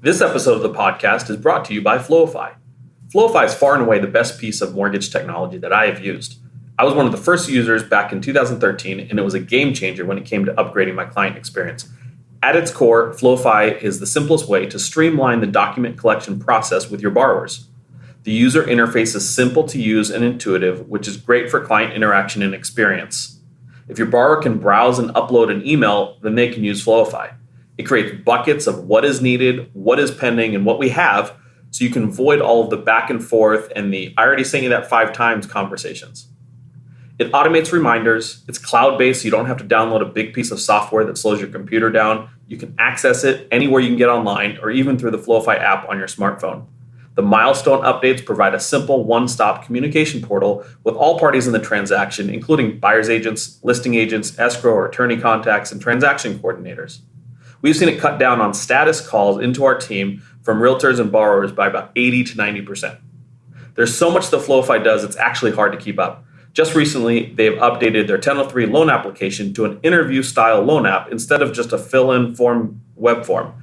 This episode of the podcast is brought to you by Flowify. Flowify is far and away the best piece of mortgage technology that I have used. I was one of the first users back in 2013, and it was a game changer when it came to upgrading my client experience. At its core, Flowify is the simplest way to streamline the document collection process with your borrowers. The user interface is simple to use and intuitive, which is great for client interaction and experience. If your borrower can browse and upload an email, then they can use Flowify. It creates buckets of what is needed, what is pending, and what we have, so you can avoid all of the back and forth and the "I already sent you that 5 times" conversations. It automates reminders. It's cloud-based, so you don't have to download a big piece of software that slows your computer down. You can access it anywhere you can get online, or even through the Flowify app on your smartphone. The milestone updates provide a simple one-stop communication portal with all parties in the transaction, including buyer's agents, listing agents, escrow or attorney contacts, and transaction coordinators. We've seen it cut down on status calls into our team from realtors and borrowers by about 80 to 90%. There's so much that Flowify does, it's actually hard to keep up. Just recently, they've updated their 1003 loan application to an interview-style loan app instead of just a fill-in form web form.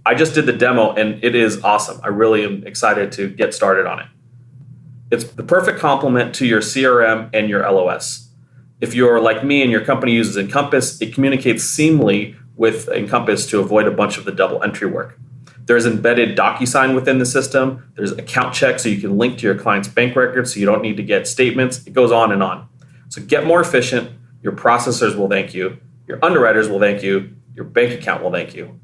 I just did the demo, and it is awesome. I really am excited to get started on it. It's the perfect complement to your CRM and your LOS. If you're like me and your company uses Encompass, it communicates seamlessly with Encompass to avoid a bunch of the double entry work. There's embedded DocuSign within the system. There's account check so you can link to your client's bank records so you don't need to get statements. It goes on and on. So get more efficient. Your processors will thank you. Your underwriters will thank you. Your bank account will thank you.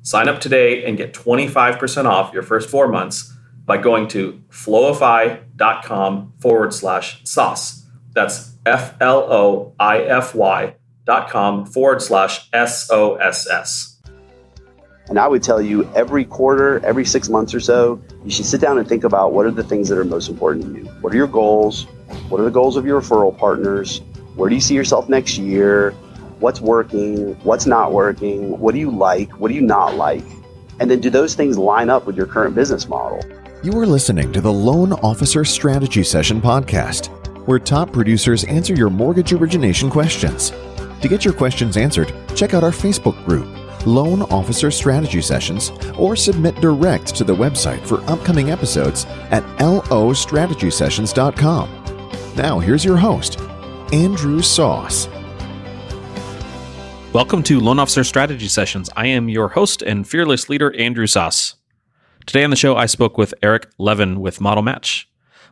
Sign up today and get 25% off your first 4 months by going to flowify.com/sauce. That's FLOIFY.com/SOSS. And I would tell you every quarter, every 6 months or so, you should sit down and think about what are the things that are most important to you. What are your goals? What are the goals of your referral partners? Where do you see yourself next year? What's working? What's not working? What do you like? What do you not like? And then do those things line up with your current business model? You are listening to the Loan Officer Strategy Session podcast, where top producers answer your mortgage origination questions. To get your questions answered, check out our Facebook group, Loan Officer Strategy Sessions, or submit direct to the website for upcoming episodes at lostrategysessions.com. Now, here's your host, Andrew Sauce. Welcome to Loan Officer Strategy Sessions. I am your host and fearless leader, Andrew Sauce. Today on the show, I spoke with Eric Levin with Model Match.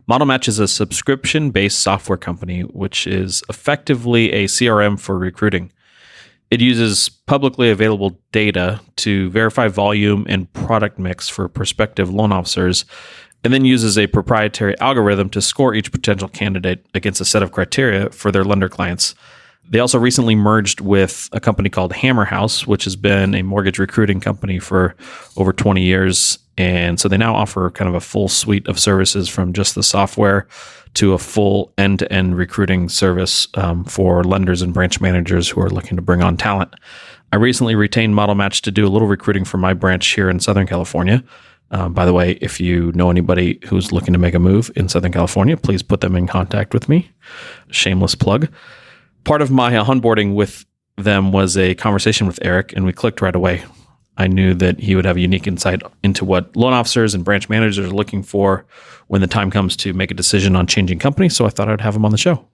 Model Match is a subscription-based software company, which is effectively a CRM for recruiting. It uses publicly available data to verify volume and product mix for prospective loan officers, and then uses a proprietary algorithm to score each potential candidate against a set of criteria for their lender clients. They also recently merged with a company called Hammer House, which has been a mortgage recruiting company for over 20 years. And so they now offer kind of a full suite of services from just the software to a full end-to-end recruiting service for lenders and branch managers who are looking to bring on talent. I recently retained Model Match to do a little recruiting for my branch here in Southern California. By the way, if you know anybody who's looking to make a move in Southern California, please put them in contact with me. Shameless plug. Part of my onboarding with them was a conversation with Eric, and we clicked right away. I knew that he would have a unique insight into what loan officers and branch managers are looking for when the time comes to make a decision on changing company, so I thought I'd have him on the show.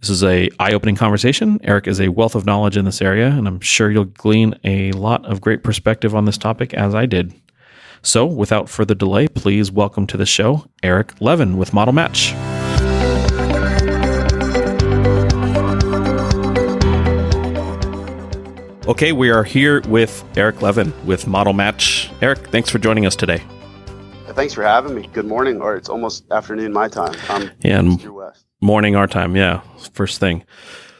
This is an eye-opening conversation. Eric is a wealth of knowledge in this area, and I'm sure you'll glean a lot of great perspective on this topic as I did. So without further delay, please welcome to the show, Eric Levin with Model Match. Okay, we are here with Eric Levin with Model Match. Eric, thanks for joining us today. Thanks for having me. Good morning, or it's almost afternoon my time. And morning our time, yeah, first thing.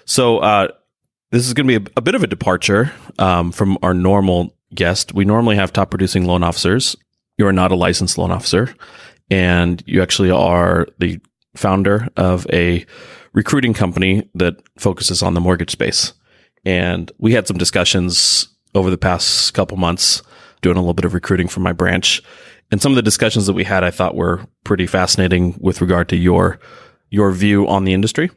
So this is going to be a bit of a departure from our normal guest. We normally have top producing loan officers. You are not a licensed loan officer, and you actually are the founder of a recruiting company that focuses on the mortgage space. And we had some discussions over the past couple months doing a little bit of recruiting for my branch. And some of the discussions that we had, I thought were pretty fascinating with regard to your view on the industry.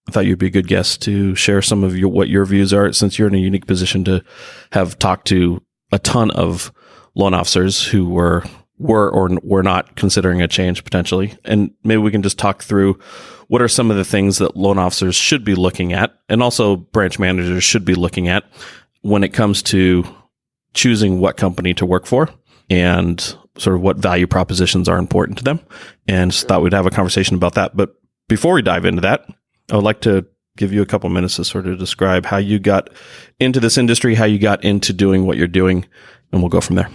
I thought you'd be a good guest to share some of what your views are, since you're in a unique position to have talked to a ton of loan officers who were or were not considering a change potentially. And maybe we can just talk through what are some of the things that loan officers should be looking at, and also branch managers should be looking at when it comes to choosing what company to work for and sort of what value propositions are important to them. And just thought we'd have a conversation about that. But before we dive into that, I would like to give you a couple minutes to sort of describe how you got into this industry, how you got into doing what you're doing, and we'll go from there.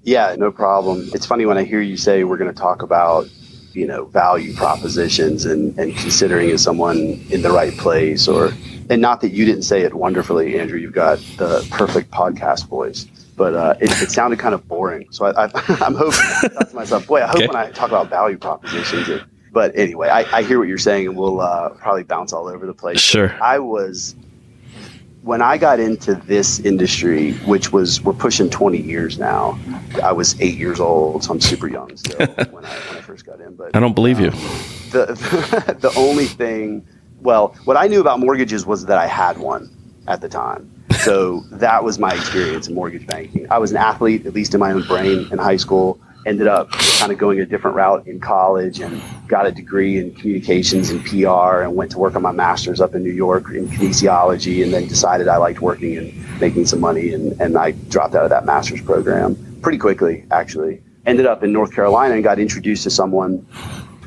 Yeah, no problem. It's funny when I hear you say we're going to talk about, value propositions and considering is someone in the right place, and not that you didn't say it wonderfully, Andrew, you've got the perfect podcast voice, but it sounded kind of boring. So I'm hoping, I thought to myself, boy, I hope when I talk about value propositions, but anyway, I hear what you're saying, and we'll probably bounce all over the place. Sure. When I got into this industry, which we're pushing 20 years now, I was 8 years old, so I'm super young still when I first got in. But I don't believe you. The only thing, what I knew about mortgages was that I had one at the time. So that was my experience in mortgage banking. I was an athlete, at least in my own brain, in high school. Ended up kind of going a different route in college and got a degree in communications and PR and went to work on my master's up in New York in kinesiology, and then decided I liked working and making some money, and I dropped out of that master's program pretty quickly, actually. Ended up in North Carolina and got introduced to someone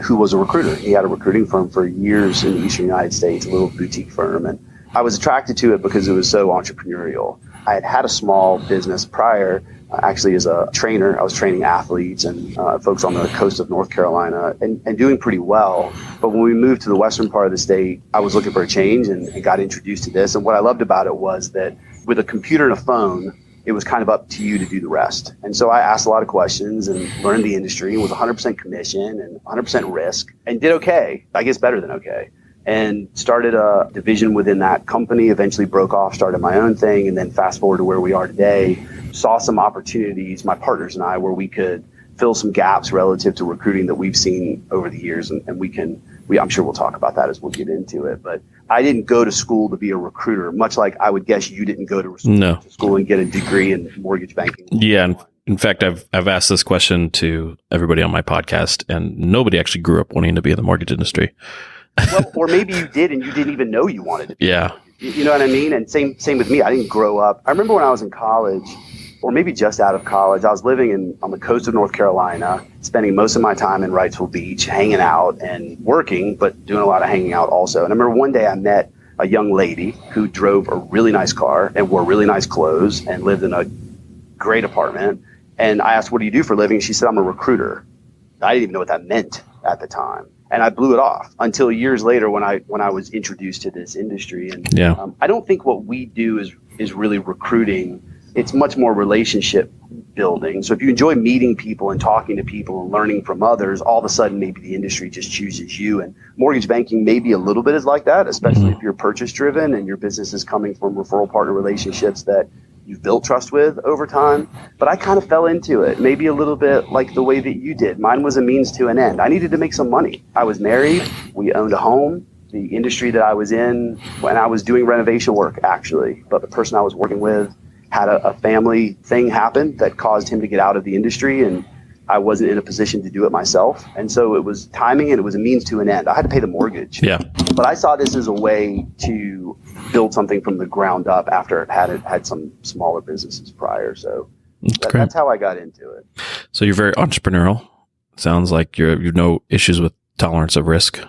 who was a recruiter. He had a recruiting firm for years in the Eastern United States, a little boutique firm, and I was attracted to it because it was so entrepreneurial. I had a small business prior. Actually, as a trainer, I was training athletes and folks on the coast of North Carolina and doing pretty well. But when we moved to the western part of the state, I was looking for a change and got introduced to this. And what I loved about it was that with a computer and a phone, it was kind of up to you to do the rest. And so I asked a lot of questions and learned the industry, and was 100% commission and 100% risk, and did okay. I guess better than okay. And started a division within that company, eventually broke off, started my own thing, and then fast forward to where we are today, saw some opportunities, my partners and I, where we could fill some gaps relative to recruiting that we've seen over the years. And I'm sure we'll talk about that as we'll get into it. But I didn't go to school to be a recruiter, much like I would guess you didn't go to school and get a degree in mortgage banking. Yeah. In fact, I've asked this question to everybody on my podcast, and nobody actually grew up wanting to be in the mortgage industry. Well, or maybe you did and you didn't even know you wanted to be. Yeah. You know what I mean? And same with me. I didn't grow up. I remember when I was in college, or maybe just out of college, I was living on the coast of North Carolina, spending most of my time in Wrightsville Beach, hanging out and working, but doing a lot of hanging out also. And I remember one day I met a young lady who drove a really nice car and wore really nice clothes and lived in a great apartment. And I asked, what do you do for a living? She said, I'm a recruiter. I didn't even know what that meant at the time. And I blew it off until years later when I was introduced to this industry. And I don't think what we do is really recruiting. It's much more relationship building. So if you enjoy meeting people and talking to people and learning from others, all of a sudden maybe the industry just chooses you. And mortgage banking maybe a little bit is like that, especially if you're purchase driven and your business is coming from referral partner relationships that you've built trust with over time. But I kind of fell into it, maybe a little bit like the way that you did. Mine was a means to an end. I needed to make some money. I was married. We owned a home. The industry that I was in when I was doing renovation work, actually, but the person I was working with had a family thing happen that caused him to get out of the industry, and I wasn't in a position to do it myself. And so it was timing, and it was a means to an end. I had to pay the mortgage. Yeah. But I saw this as a way to build something from the ground up after it had some smaller businesses prior. So that's how I got into it. So you're very entrepreneurial. Sounds like you've no issues with tolerance of risk.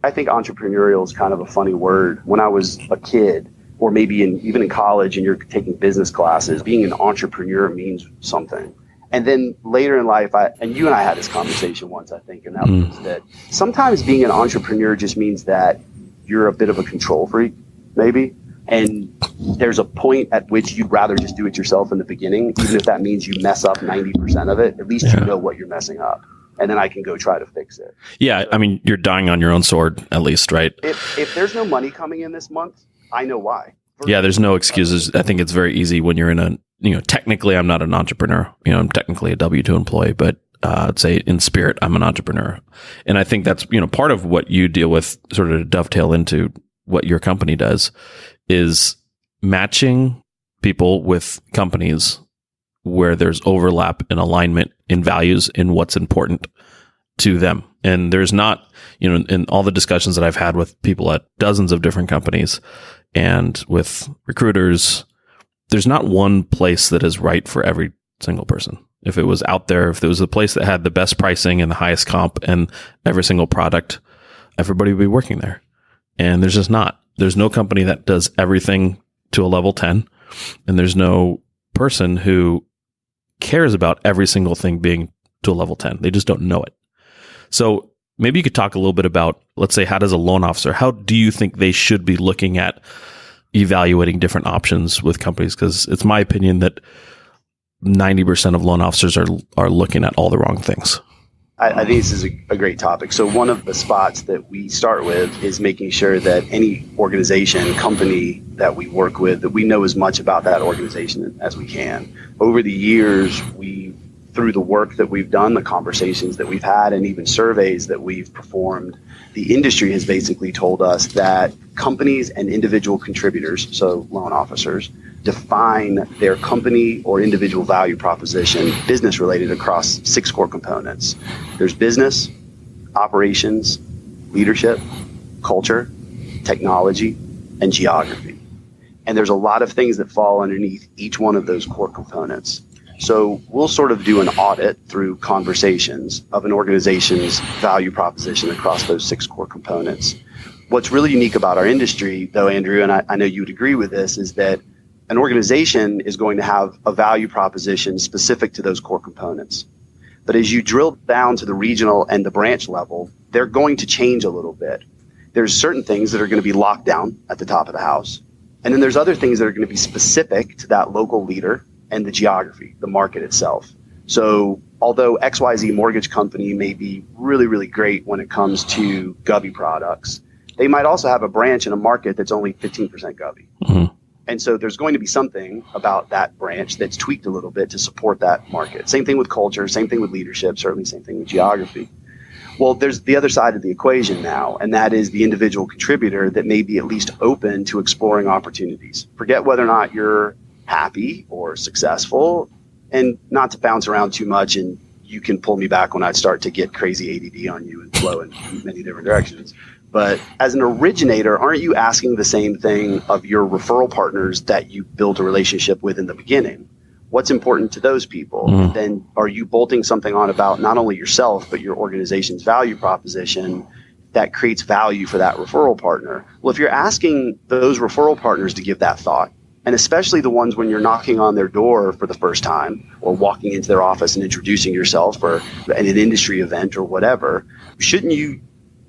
I think entrepreneurial is kind of a funny word. When I was a kid, or maybe even in college and you're taking business classes, being an entrepreneur means something. And then later in life, and you and I had this conversation once, I think, and that was that sometimes being an entrepreneur just means that you're a bit of a control freak, maybe. And there's a point at which you'd rather just do it yourself in the beginning, even if that means you mess up 90% of it, at least you know what you're messing up. And then I can go try to fix it. Yeah, so, I mean, you're dying on your own sword, at least, right? If there's no money coming in this month, I know why. Yeah, there's no excuses. I think it's very easy when you're in technically I'm not an entrepreneur. I'm technically a W-2 employee, but I'd say in spirit, I'm an entrepreneur. And I think that's, part of what you deal with, sort of to dovetail into what your company does, is matching people with companies where there's overlap and alignment in values in what's important to them. And there's not, in all the discussions that I've had with people at dozens of different companies and with recruiters, there's not one place that is right for every single person. If it was out there, if there was a place that had the best pricing and the highest comp and every single product, everybody would be working there. And there's just not. There's no company that does everything to a level 10. And there's no person who cares about every single thing being to a level 10. They just don't know it. So maybe you could talk a little bit about, let's say, how does a loan officer, how do you think they should be looking at evaluating different options with companies? Because it's my opinion that 90% of loan officers are looking at all the wrong things. I think this is a great topic. So one of the spots that we start with is making sure that any organization, company that we work with, that we know as much about that organization as we can. Over the years, through the work that we've done, the conversations that we've had, and even surveys that we've performed, the industry has basically told us that companies and individual contributors, so loan officers, define their company or individual value proposition, business related, across 6 core components. There's business, operations, leadership, culture, technology, and geography. And there's a lot of things that fall underneath each one of those core components. So we'll sort of do an audit through conversations of an organization's value proposition across those 6 core components. What's really unique about our industry, though, Andrew, and I know you would agree with this, is that an organization is going to have a value proposition specific to those core components. But as you drill down to the regional and the branch level, they're going to change a little bit. There's certain things that are going to be locked down at the top of the house. And then there's other things that are going to be specific to that local leader and the geography, the market itself. So although XYZ mortgage company may be really, really great when it comes to Govy products, they might also have a branch in a market that's only 15% Govy. Mm-hmm. And so there's going to be something about that branch that's tweaked a little bit to support that market. Same thing with culture, same thing with leadership, certainly same thing with geography. Well, there's the other side of the equation now, and that is the individual contributor that may be at least open to exploring opportunities. Forget whether or not you're happy or successful, and not to bounce around too much, and you can pull me back when I start to get crazy ADD on you and flow in many different directions. But as an originator, aren't you asking the same thing of your referral partners that you built a relationship with in the beginning? What's important to those people? Mm. Then are you bolting something on about not only yourself, but your organization's value proposition that creates value for that referral partner? Well, if you're asking those referral partners to give that thought, and especially the ones when you're knocking on their door for the first time or walking into their office and introducing yourself or at an industry event or whatever, shouldn't you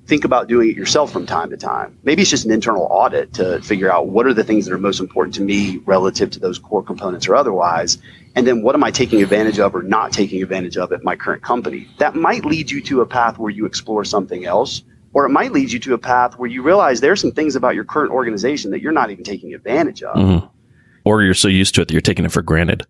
think about doing it yourself from time to time? Maybe it's just an internal audit to figure out what are the things that are most important to me relative to those core components or otherwise. And then what am I taking advantage of or not taking advantage of at my current company? That might lead you to a path where you explore something else, or it might lead you to a path where you realize there's some things about your current organization that you're not even taking advantage of. Mm-hmm. Or you're so used to it that you're taking it for granted.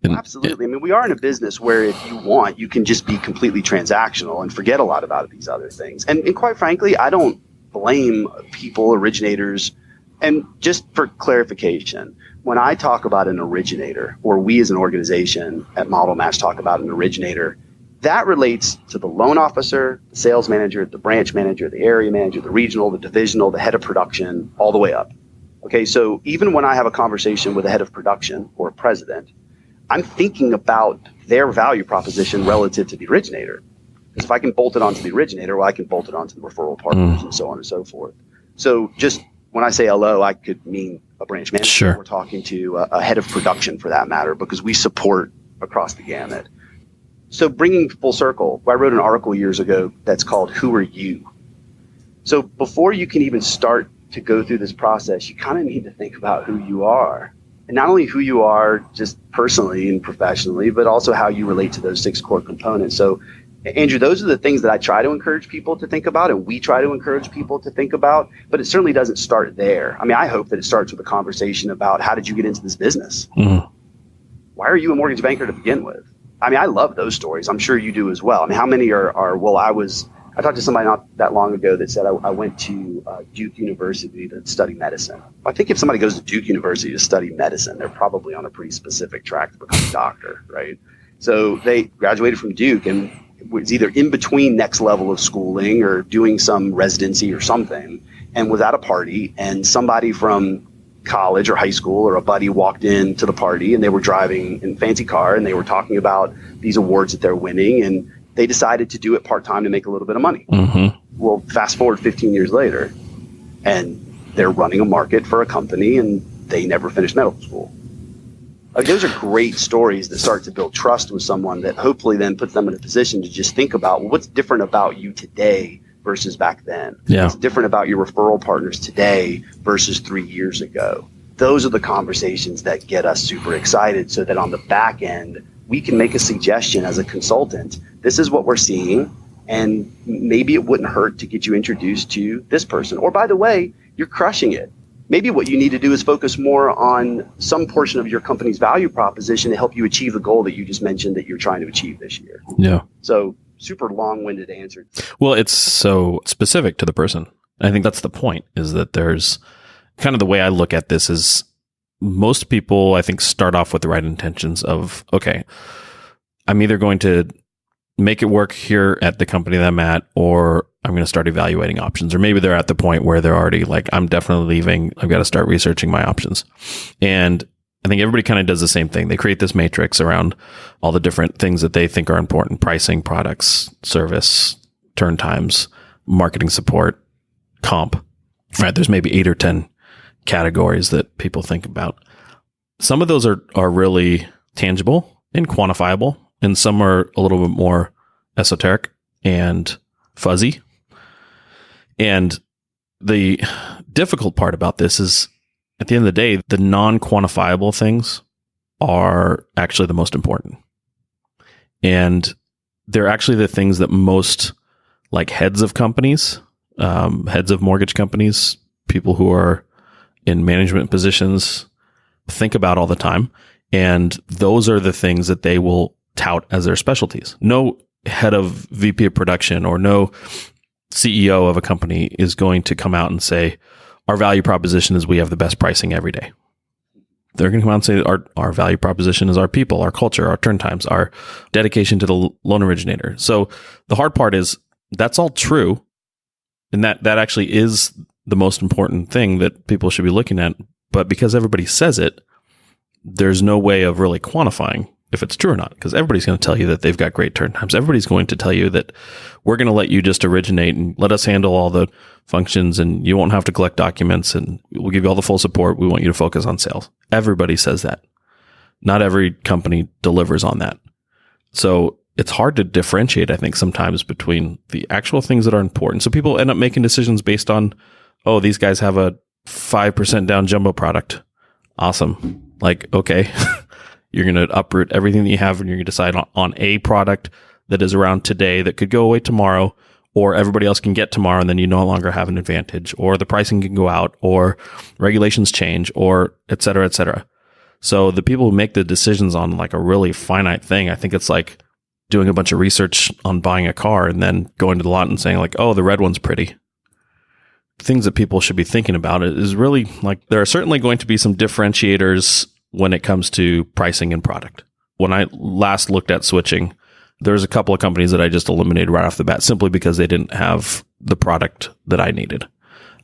Absolutely. I mean, we are in a business where if you want, you can just be completely transactional and forget a lot about these other things. And quite frankly, I don't blame people, originators. And just for clarification, when I talk about an originator, or we as an organization at Model Match talk about an originator, that relates to the loan officer, the sales manager, the branch manager, the area manager, the regional, the divisional, the head of production, all the way up. Okay, so even when I have a conversation with a head of production or a president, I'm thinking about their value proposition relative to the originator. Because if I can bolt it onto the originator, well, I can bolt it onto the referral partners and so on and so forth. So just when I say LO, I could mean a branch manager. Sure. We're talking to a head of production for that matter, because we support across the gamut. So bringing full circle, I wrote an article years ago that's called Who Are You? So before you can even start to go through this process, you kind of need to think about who you are. And not only who you are just personally and professionally, but also how you relate to those 6 core components. So, Andrew, those are the things that I try to encourage people to think about, and we try to encourage people to think about, but it certainly doesn't start there. I mean, I hope that it starts with a conversation about how did you get into this business? Mm-hmm. Why are you a mortgage banker to begin with? I mean, I love those stories. I'm sure you do as well. I mean, how many are well, I was I talked to somebody not that long ago that said, I went to Duke University to study medicine. I think if somebody goes to Duke University to study medicine, they're probably on a pretty specific track to become a doctor, right? So they graduated from Duke and was either in between next level of schooling or doing some residency or something, and was at a party, and somebody from college or high school or a buddy walked into the party, and they were driving in a fancy car, and they were talking about these awards that they're winning, and they decided to do it part-time to make a little bit of money. Mm-hmm. Well, fast forward 15 years later, and they're running a market for a company, and they never finished medical school. Like, those are great stories that start to build trust with someone that hopefully then puts them in a position to just think about, well, what's different about you today versus back then? Yeah. What's different about your referral partners today versus 3 years ago? Those are the conversations that get us super excited, so that on the back end, we can make a suggestion as a consultant. This is what we're seeing, and maybe it wouldn't hurt to get you introduced to this person. Or, by the way, you're crushing it. Maybe what you need to do is focus more on some portion of your company's value proposition to help you achieve the goal that you just mentioned that you're trying to achieve this year. Yeah. So, super long-winded answer. Well, it's so specific to the person. I think that's the point, is that there's kind of the way I look at this is most people, I think, start off with the right intentions of, okay, I'm either going to make it work here at the company that I'm at, or I'm going to start evaluating options. Or maybe they're at the point where they're already like, I'm definitely leaving. I've got to start researching my options. And I think everybody kind of does the same thing. They create this matrix around all the different things that they think are important: pricing, products, service, turn times, marketing support, comp. Right? There's maybe 8 or 10 categories that people think about. Some of those are really tangible and quantifiable, and some are a little bit more esoteric and fuzzy. And the difficult part about this is, at the end of the day, the non-quantifiable things are actually the most important. And they're actually the things that most, like, heads of companies, heads of mortgage companies, people who are in management positions think about all the time. And those are the things that they will tout as their specialties. No head of VP of production or no CEO of a company is going to come out and say, our value proposition is we have the best pricing every day. They're going to come out and say our value proposition is our people, our culture, our turn times, our dedication to the loan originator. So the hard part is that's all true. And that actually is the most important thing that people should be looking at. But because everybody says it, there's no way of really quantifying if it's true or not, because everybody's going to tell you that they've got great turn times. Everybody's going to tell you that we're going to let you just originate and let us handle all the functions, and you won't have to collect documents, and we'll give you all the full support. We want you to focus on sales. Everybody says that. Not every company delivers on that. So it's hard to differentiate, I think, sometimes between the actual things that are important. So people end up making decisions based on, oh, these guys have a 5% down jumbo product. Awesome. Like, okay. You're going to uproot everything that you have, and you're going to decide on a product that is around today that could go away tomorrow, or everybody else can get tomorrow, and then you no longer have an advantage, or the pricing can go out, or regulations change, or et cetera, et cetera. So the people who make the decisions on like a really finite thing, I think it's like doing a bunch of research on buying a car and then going to the lot and saying like, oh, the red one's pretty. Things that people should be thinking about is really like, there are certainly going to be some differentiators when it comes to pricing and product. When I last looked at switching, there's a couple of companies that I just eliminated right off the bat simply because they didn't have the product that I needed.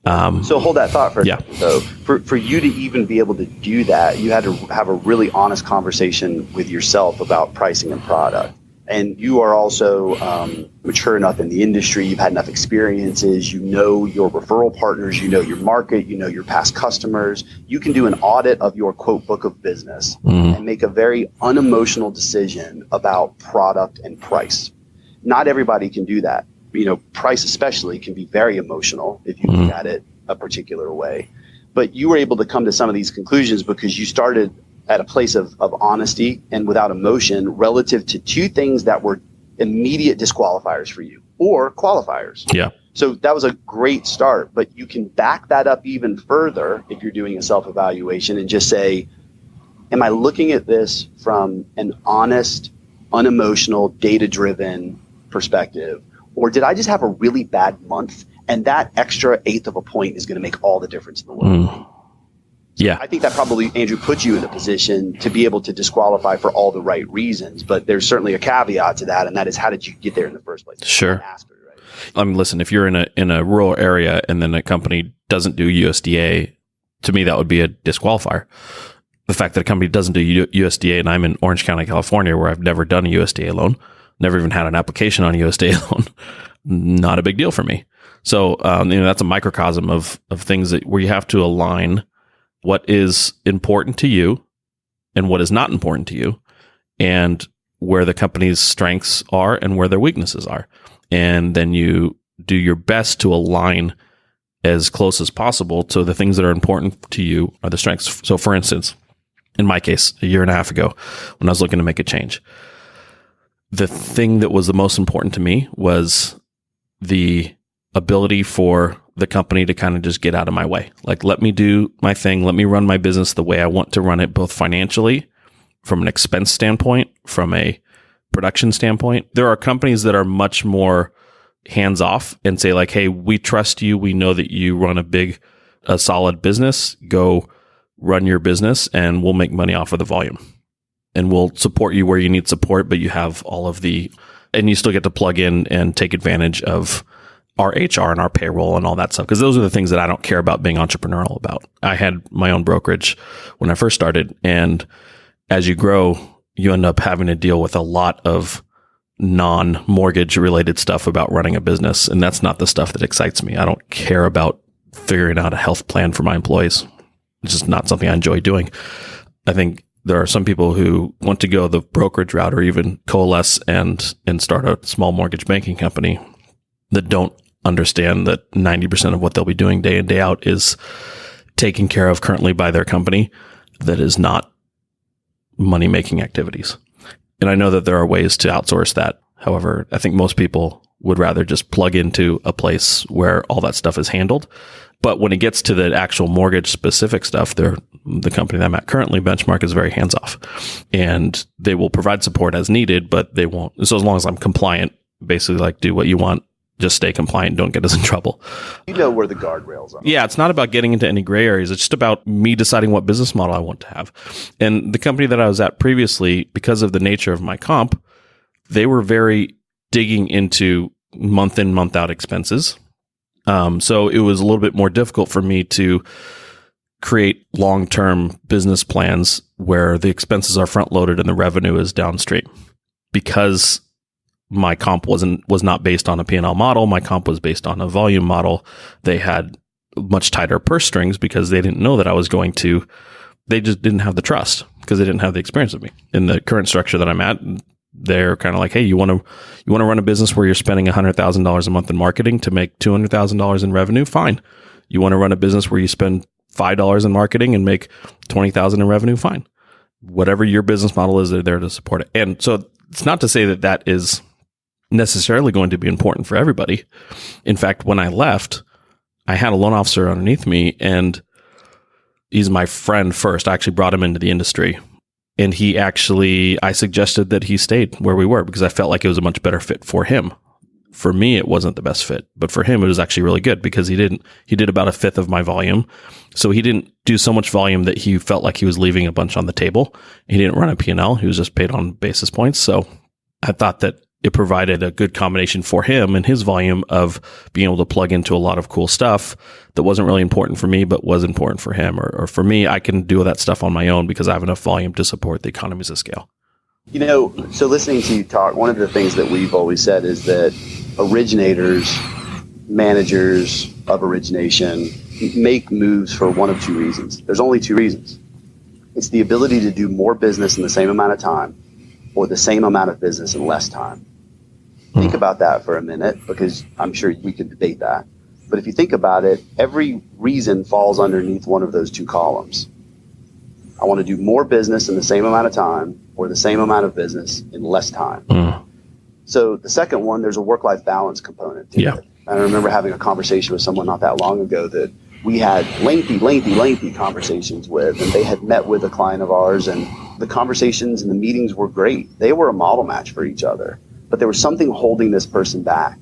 So hold that thought for a second. So for you to even be able to do that, you had to have a really honest conversation with yourself about pricing and product. And you are also mature enough in the industry. You've had enough experiences. You know your referral partners. You know your market. You know your past customers. You can do an audit of your, quote, book of business and make a very unemotional decision about product and price. Not everybody can do that. You know, price especially can be very emotional if you look at it a particular way. But you were able to come to some of these conclusions because you started at a place of honesty and without emotion relative to two things that were immediate disqualifiers for you or qualifiers. Yeah. So that was a great start, but you can back that up even further if you're doing a self-evaluation and just say, am I looking at this from an honest, unemotional, data-driven perspective? Or did I just have a really bad month? And that extra eighth of a point is going to make all the difference in the world. Yeah. I think that probably, Andrew, puts you in a position to be able to disqualify for all the right reasons. But there's certainly a caveat to that, and that is, how did you get there in the first place? Sure. Ask her, right? Listen, if you're in a rural area and then a company doesn't do USDA, to me, that would be a disqualifier. The fact that a company doesn't do USDA, and I'm in Orange County, California, where I've never done a USDA loan, never even had an application on a USDA loan, not a big deal for me. So, that's a microcosm of things where you have to align what is important to you and what is not important to you, and where the company's strengths are and where their weaknesses are. And then you do your best to align as close as possible to the things that are important to you are the strengths. So for instance, in my case, a year and a half ago, when I was looking to make a change, the thing that was the most important to me was the ability for the company to kind of just get out of my way. Like, let me do my thing. Let me run my business the way I want to run it, both financially, from an expense standpoint, from a production standpoint. There are companies that are much more hands off and say like, hey, we trust you. We know that you run a solid business. Go run your business and we'll make money off of the volume. And we'll support you where you need support, but you have and you still get to plug in and take advantage of our HR and our payroll and all that stuff. Because those are the things that I don't care about being entrepreneurial about. I had my own brokerage when I first started. And as you grow, you end up having to deal with a lot of non-mortgage related stuff about running a business. And that's not the stuff that excites me. I don't care about figuring out a health plan for my employees. It's just not something I enjoy doing. I think there are some people who want to go the brokerage route or even coalesce and start a small mortgage banking company that don't understand that 90% of what they'll be doing day in, day out is taken care of currently by their company that is not money-making activities. And I know that there are ways to outsource that. However, I think most people would rather just plug into a place where all that stuff is handled. But when it gets to the actual mortgage specific stuff, the company that I'm at currently, Benchmark, is very hands off, and they will provide support as needed, but they won't. So as long as I'm compliant, basically like do what you want, just stay compliant, don't get us in trouble. You know where the guardrails are. Yeah, it's not about getting into any gray areas. It's just about me deciding what business model I want to have. And the company that I was at previously, because of the nature of my comp, they were very digging into month in, month out expenses. So it was a little bit more difficult for me to create long-term business plans where the expenses are front-loaded and the revenue is downstream. Because my comp was not based on a P&L model. My comp was based on a volume model. They had much tighter purse strings because they didn't know that I was going to. They just didn't have the trust because they didn't have the experience of me. In the current structure that I'm at, they're kind of like, hey, you want to run a business where you're spending $100,000 a month in marketing to make $200,000 in revenue? Fine. You want to run a business where you spend $5 in marketing and make $20,000 in revenue? Fine. Whatever your business model is, they're there to support it. And so it's not to say that that is necessarily going to be important for everybody. In fact, when I left, I had a loan officer underneath me, and he's my friend first. I actually brought him into the industry, and I suggested that he stayed where we were because I felt like it was a much better fit for him. For me, it wasn't the best fit, but for him, it was actually really good because he did about a fifth of my volume. So he didn't do so much volume that he felt like he was leaving a bunch on the table. He didn't run a P&L. He was just paid on basis points. So I thought that it provided a good combination for him and his volume of being able to plug into a lot of cool stuff that wasn't really important for me, but was important for him. Or for me, I can do that stuff on my own because I have enough volume to support the economies of scale. So listening to you talk, one of the things that we've always said is that originators, managers of origination make moves for one of two reasons. There's only two reasons. It's the ability to do more business in the same amount of time or the same amount of business in less time. Think about that for a minute, because I'm sure we could debate that. But if you think about it, every reason falls underneath one of those two columns. I want to do more business in the same amount of time or the same amount of business in less time. So the second one, there's a work-life balance component to it. I remember having a conversation with someone not that long ago that we had lengthy conversations with, and they had met with a client of ours, and the conversations and the meetings were great. They were a model match for each other, but there was something holding this person back.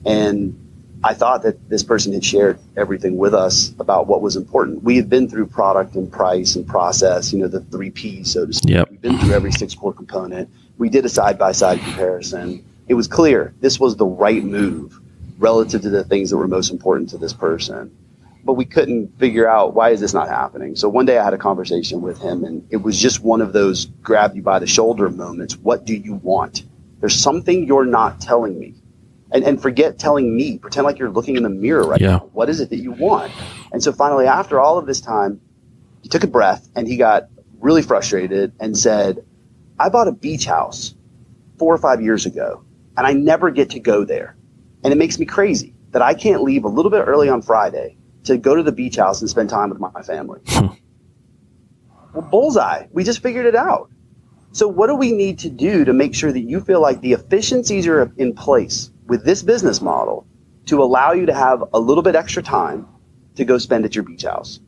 And I thought that this person had shared everything with us about what was important. We had been through product and price and process, the 3 Ps, so to speak. Yep. We've been through every 6 core component. We did a side-by-side comparison. It was clear this was the right move relative to the things that were most important to this person. But we couldn't figure out, why is this not happening? So one day I had a conversation with him, and it was just one of those grab you by the shoulder moments. What do you want? There's something you're not telling me. And forget telling me. Pretend like you're looking in the mirror right now. What is it that you want? And so finally, after all of this time, he took a breath and he got really frustrated and said, I bought a beach house 4 or 5 years ago, and I never get to go there. And it makes me crazy that I can't leave a little bit early on Friday to go to the beach house and spend time with my family. Well, bullseye. We just figured it out. So what do we need to do to make sure that you feel like the efficiencies are in place with this business model to allow you to have a little bit extra time to go spend at your beach house?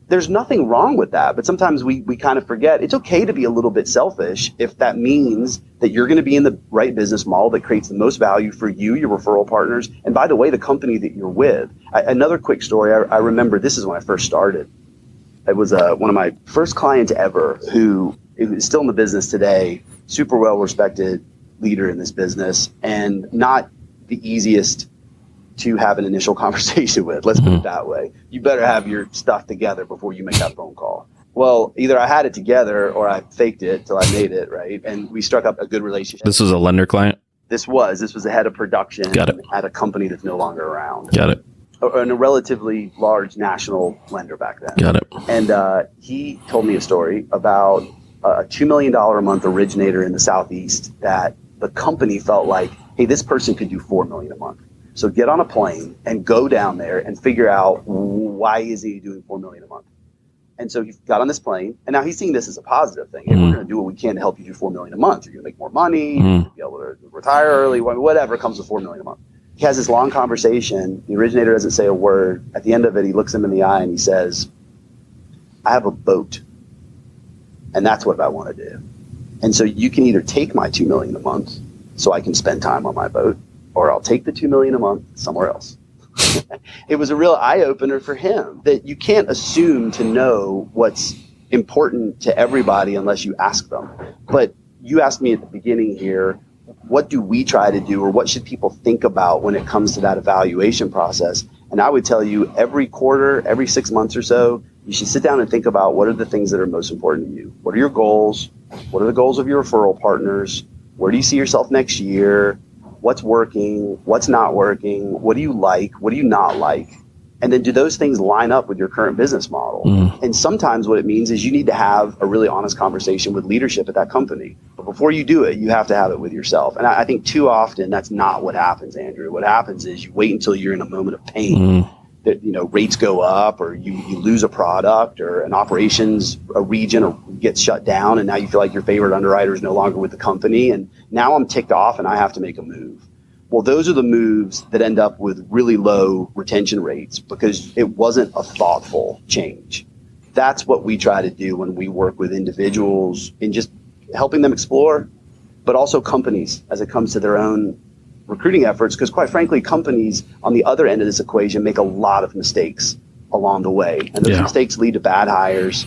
There's nothing wrong with that, but sometimes we kind of forget it's okay to be a little bit selfish if that means that you're going to be in the right business model that creates the most value for you, your referral partners, and by the way, the company that you're with. Another quick story, I remember this is when I first started. It was one of my first clients ever who is still in the business today, super well-respected leader in this business, and not the easiest to have an initial conversation with. Let's put it that way. You better have your stuff together before you make that phone call. Well, either I had it together or I faked it till I made it, right? And we struck up a good relationship. This was a lender client? This was the head of production. Got it. At a company that's no longer around. Got it. And a relatively large national lender back then. Got it. And he told me a story about a $2 million a month originator in the Southeast that the company felt like, hey, this person could do $4 million a month. So get on a plane and go down there and figure out why is he doing $4 million a month. And so he got on this plane, and now he's seeing this as a positive thing. Hey, we're going to do what we can to help you do $4 million a month. You're going to make more money, you'll be able to retire early, whatever comes with $4 million a month. He has this long conversation. The originator doesn't say a word. At the end of it, he looks him in the eye and he says, I have a boat, and that's what I want to do. And so you can either take my $2 million a month so I can spend time on my boat, or I'll take the $2 million a month somewhere else. It was a real eye-opener for him that you can't assume to know what's important to everybody unless you ask them. But you asked me at the beginning here, what do we try to do, or what should people think about when it comes to that evaluation process? And I would tell you every quarter, every 6 months or so, you should sit down and think about what are the things that are most important to you. What are your goals? What are the goals of your referral partners? Where do you see yourself next year? What's working? What's not working? What do you like? What do you not like? And then do those things line up with your current business model? And sometimes what it means is you need to have a really honest conversation with leadership at that company. But before you do it, you have to have it with yourself. And I think too often that's not what happens, Andrew. What happens is you wait until you're in a moment of pain. That rates go up, or you lose a product, or an operations a region or gets shut down, and now you feel like your favorite underwriter is no longer with the company, and now I'm ticked off and I have to make a move. Well, those are the moves that end up with really low retention rates because it wasn't a thoughtful change. That's what we try to do when we work with individuals in just helping them explore, but also companies as it comes to their own recruiting efforts, because quite frankly, companies on the other end of this equation make a lot of mistakes along the way. And those mistakes lead to bad hires,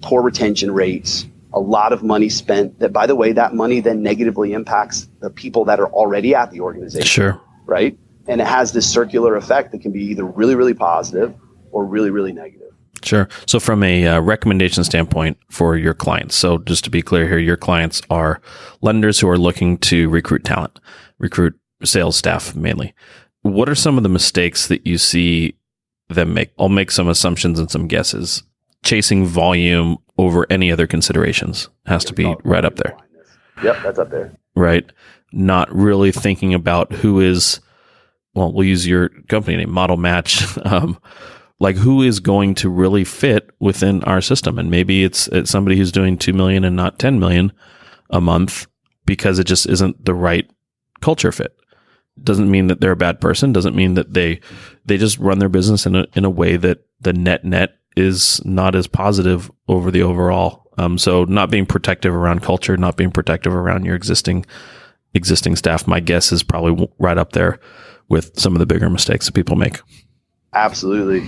poor retention rates, a lot of money spent that, by the way, that money then negatively impacts the people that are already at the organization. Sure. Right? And it has this circular effect that can be either really, really positive or really, really negative. Sure. So from a recommendation standpoint for your clients, so just to be clear here, your clients are lenders who are looking to recruit talent, recruit sales staff mainly. What are some of the mistakes that you see them make? I'll make some assumptions and some guesses. Chasing volume over any other considerations has to be right up there. Yep, that's up there. Right. Not really thinking about who is, well, we'll use your company name, Model Match. Like who is going to really fit within our system? And maybe it's somebody who's doing 2 million and not 10 million a month because it just isn't the right culture fit. Doesn't mean that they're a bad person. Doesn't mean that they just run their business in a way that the net is not as positive over the overall. So not being protective around culture, not being protective around your existing staff, my guess is probably right up there with some of the bigger mistakes that people make. Absolutely.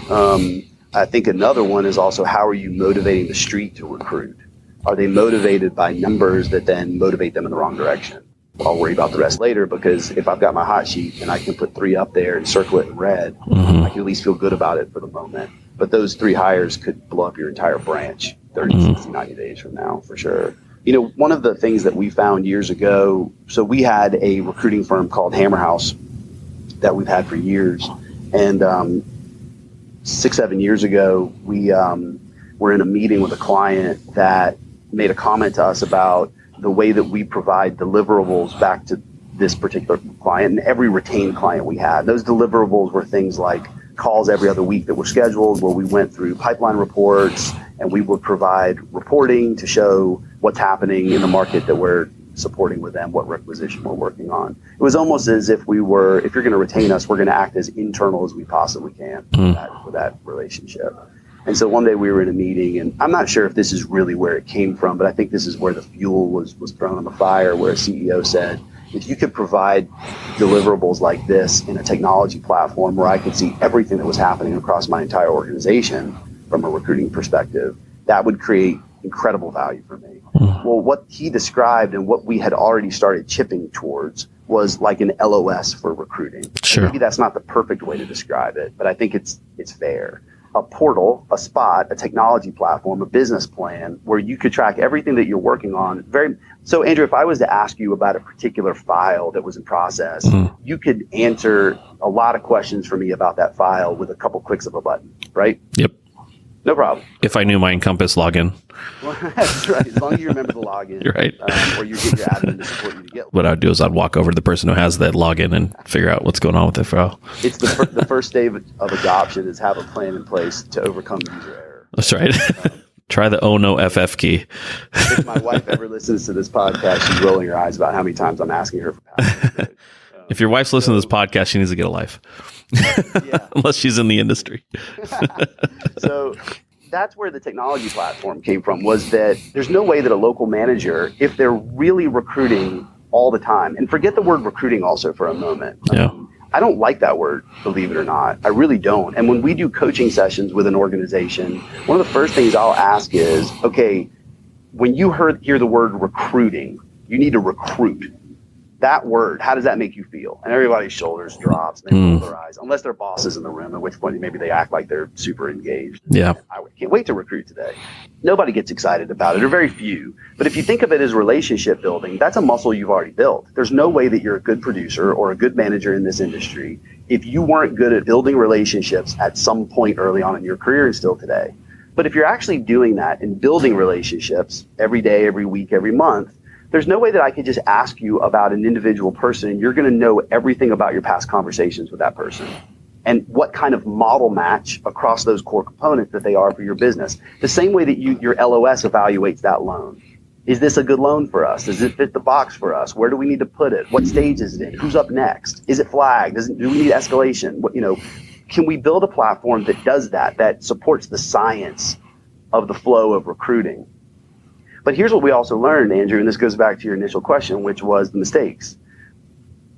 I think another one is also, how are you motivating the street to recruit? Are they motivated by numbers that then motivate them in the wrong direction? I'll worry about the rest later, because if I've got my hot sheet and I can put 3 up there and circle it in red, I can at least feel good about it for the moment. But those 3 hires could blow up your entire branch 30, 60, 90 days from now, for sure. One of the things that we found years ago, so we had a recruiting firm called Hammer House that we've had for years. And 6-7 years ago, we were in a meeting with a client that made a comment to us about the way that we provide deliverables back to this particular client and every retained client we had. Those deliverables were things like calls every other week that were scheduled, where we went through pipeline reports and we would provide reporting to show what's happening in the market that we're supporting with them, what requisition we're working on. It was almost as if if you're going to retain us, we're going to act as internal as we possibly can for that relationship. And so one day we were in a meeting, and I'm not sure if this is really where it came from, but I think this is where the fuel was thrown on the fire, where a CEO said, if you could provide deliverables like this in a technology platform where I could see everything that was happening across my entire organization from a recruiting perspective, that would create incredible value for me. Well, what he described and what we had already started chipping towards was like an LOS for recruiting. Sure. Maybe that's not the perfect way to describe it, but I think it's fair. A portal, a spot, a technology platform, a business plan where you could track everything that you're working on. So Andrew, if I was to ask you about a particular file that was in process, you could answer a lot of questions for me about that file with a couple clicks of a button, right? Yep. No problem. If I knew my Encompass login. Well, that's right. As long as you remember the login. You're right. Or you get your admin to support you to get one. What I'd do is I'd walk over to the person who has that login and figure out what's going on with the file. It's the first day of adoption is have a plan in place to overcome user error. That's right. Try the no FF key. If my wife ever listens to this podcast, she's rolling her eyes about how many times I'm asking her for passwords. If your wife's listening to this podcast, she needs to get a life. Yeah. Unless she's in the industry. So that's where the technology platform came from, was that there's no way that a local manager, if they're really recruiting all the time, and forget the word recruiting also for a moment. Yeah. I don't like that word, believe it or not. I really don't. And when we do coaching sessions with an organization, one of the first things I'll ask is, okay, when you hear the word recruiting, you need to recruit. That word, how does that make you feel? And everybody's shoulders drops, and they roll their eyes, unless their boss is in the room, at which point maybe they act like they're super engaged. Yeah. I can't wait to recruit today. Nobody gets excited about it, or very few. But if you think of it as relationship building, that's a muscle you've already built. There's no way that you're a good producer or a good manager in this industry if you weren't good at building relationships at some point early on in your career and still today. But if you're actually doing that and building relationships every day, every week, every month, there's no way that I could just ask you about an individual person and you're going to know everything about your past conversations with that person and what kind of model match across those core components that they are for your business. The same way that your LOS evaluates that loan. Is this a good loan for us? Does it fit the box for us? Where do we need to put it? What stage is it in? Who's up next? Is it flagged? Do we need escalation? Can we build a platform that does that supports the science of the flow of recruiting? But here's what we also learned, Andrew, and this goes back to your initial question, which was the mistakes.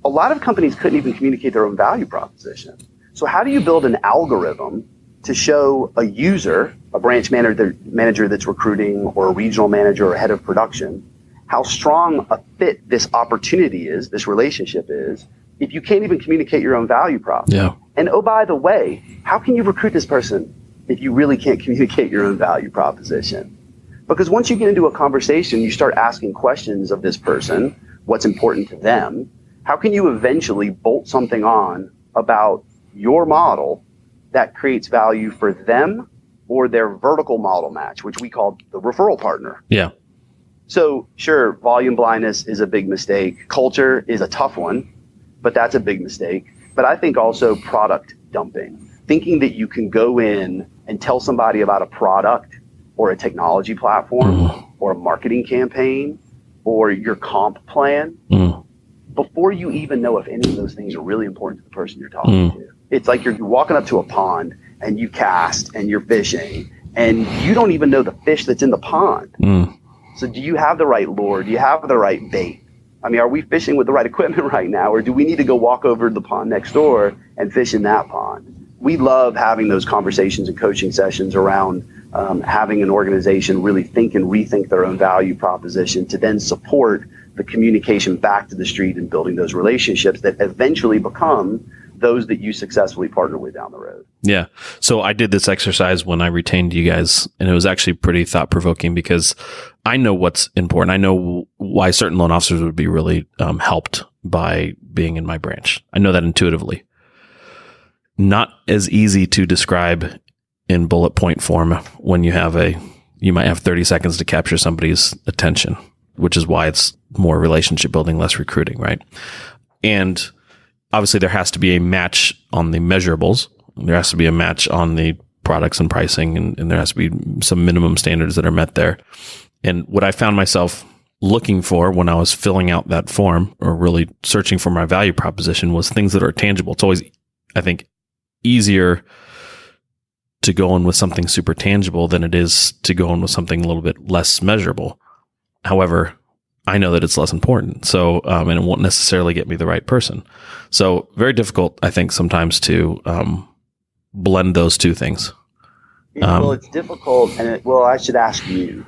A lot of companies couldn't even communicate their own value proposition. So how do you build an algorithm to show a user, a branch manager that's recruiting, or a regional manager or head of production, how strong a fit this opportunity is, this relationship is, if you can't even communicate your own value prop? Yeah. And oh, by the way, how can you recruit this person if you really can't communicate your own value proposition? Because once you get into a conversation, you start asking questions of this person, what's important to them. How can you eventually bolt something on about your model that creates value for them or their vertical model match, which we call the referral partner? Yeah. So sure, volume blindness is a big mistake. Culture is a tough one, but that's a big mistake. But I think also product dumping, thinking that you can go in and tell somebody about a product or a technology platform or a marketing campaign or your comp plan before you even know if any of those things are really important to the person you're talking to. It's like you're walking up to a pond and you cast and you're fishing and you don't even know the fish that's in the pond. So do you have the right lure? Do you have the right bait? I mean, are we fishing with the right equipment right now, or do we need to go walk over to the pond next door and fish in that pond? We love having those conversations and coaching sessions around having an organization really think and rethink their own value proposition to then support the communication back to the street and building those relationships that eventually become those that you successfully partner with down the road. Yeah. So I did this exercise when I retained you guys, and it was actually pretty thought provoking because I know what's important. I know why certain loan officers would be really helped by being in my branch. I know that intuitively. Not as easy to describe in bullet point form when you might have 30 seconds to capture somebody's attention, which is why it's more relationship building, less recruiting, right? And obviously there has to be a match on the measurables. There has to be a match on the products and pricing, and there has to be some minimum standards that are met there. And what I found myself looking for when I was filling out that form or really searching for my value proposition was things that are tangible. It's always, I think, easier to go in with something super tangible than it is to go in with something a little bit less measurable. However, I know that it's less important. So, and it won't necessarily get me the right person. So very difficult, I think, sometimes to blend those two things. Well, it's difficult. And I should ask you.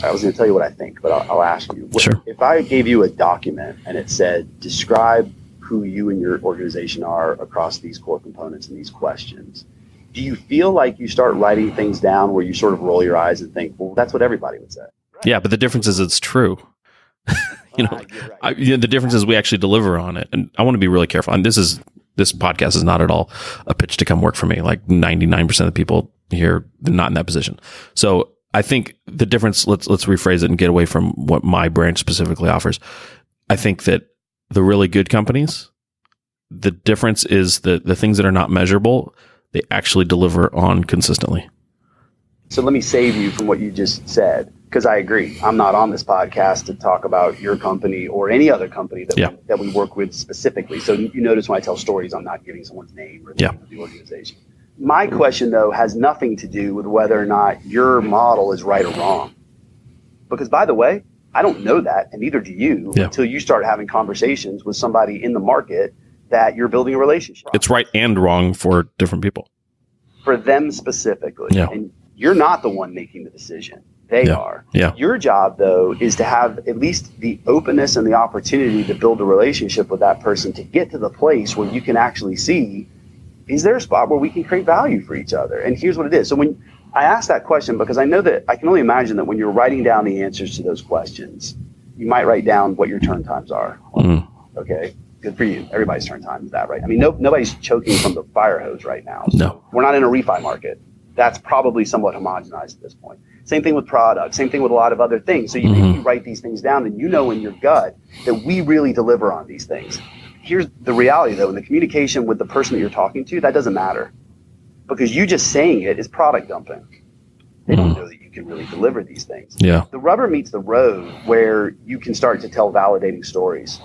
I was going to tell you what I think, but I'll ask you. Sure. If I gave you a document and it said, describe who you and your organization are across these core components and these questions, do you feel like you start writing things down where you sort of roll your eyes and think, well, that's what everybody would say? Right? Yeah, but the difference is it's true. The difference is we actually deliver on it. And I want to be really careful. And this podcast is not at all a pitch to come work for me. Like 99% of the people here, they're not in that position. So I think the difference, let's rephrase it and get away from what my branch specifically offers. I think that the really good companies, the difference is that the things that are not measurable, they actually deliver on consistently. So let me save you from what you just said, because I agree. I'm not on this podcast to talk about your company or any other company that we work with specifically. So you notice when I tell stories, I'm not giving someone's name or the name of the organization. My question, though, has nothing to do with whether or not your model is right or wrong. Because, by the way, I don't know that, and neither do you, until you start having conversations with somebody in the market that you're building a relationship. It's right and wrong for different people. For them specifically. Yeah. And you're not the one making the decision. They are. Yeah. Your job, though, is to have at least the openness and the opportunity to build a relationship with that person to get to the place where you can actually see, is there a spot where we can create value for each other? And here's what it is. So when I ask that question, because I know that I can only imagine that when you're writing down the answers to those questions, you might write down what your turn times are. Okay. Good for you. Everybody's turn time is that, right? I mean, nobody's choking from the fire hose right now. So no. We're not in a refi market. That's probably somewhat homogenized at this point. Same thing with products. Same thing with a lot of other things. So you write these things down and you know in your gut that we really deliver on these things. Here's the reality, though. In the communication with the person that you're talking to, that doesn't matter. Because you just saying it is product dumping. They don't know that you can really deliver these things. Yeah. The rubber meets the road where you can start to tell validating stories.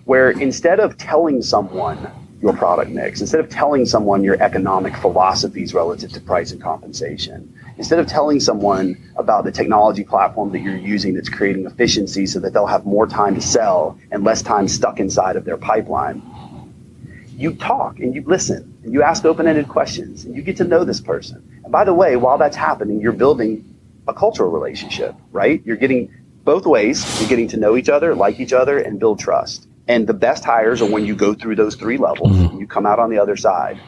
Where instead of telling someone your product mix, instead of telling someone your economic philosophies relative to price and compensation, instead of telling someone about the technology platform that you're using that's creating efficiency so that they'll have more time to sell and less time stuck inside of their pipeline, you talk and you listen and you ask open-ended questions and you get to know this person. And by the way, while that's happening, you're building a cultural relationship, right? You're getting both ways. You're getting to know each other, like each other, and build trust. And the best hires are when you go through those three levels and you come out on the other side.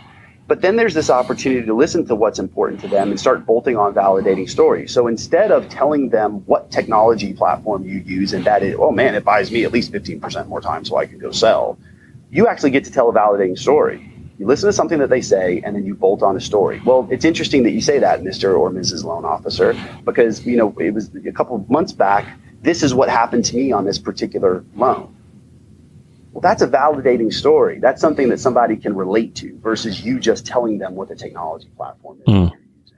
But then there's this opportunity to listen to what's important to them and start bolting on validating stories. So instead of telling them what technology platform you use and that is, oh man, it buys me at least 15% more time so I can go sell, you actually get to tell a validating story. You listen to something that they say and then you bolt on a story. Well, it's interesting that you say that, Mr. or Mrs. Loan Officer, because it was a couple of months back, this is what happened to me on this particular loan. Well, that's a validating story. That's something that somebody can relate to versus you just telling them what the technology platform is that you're using.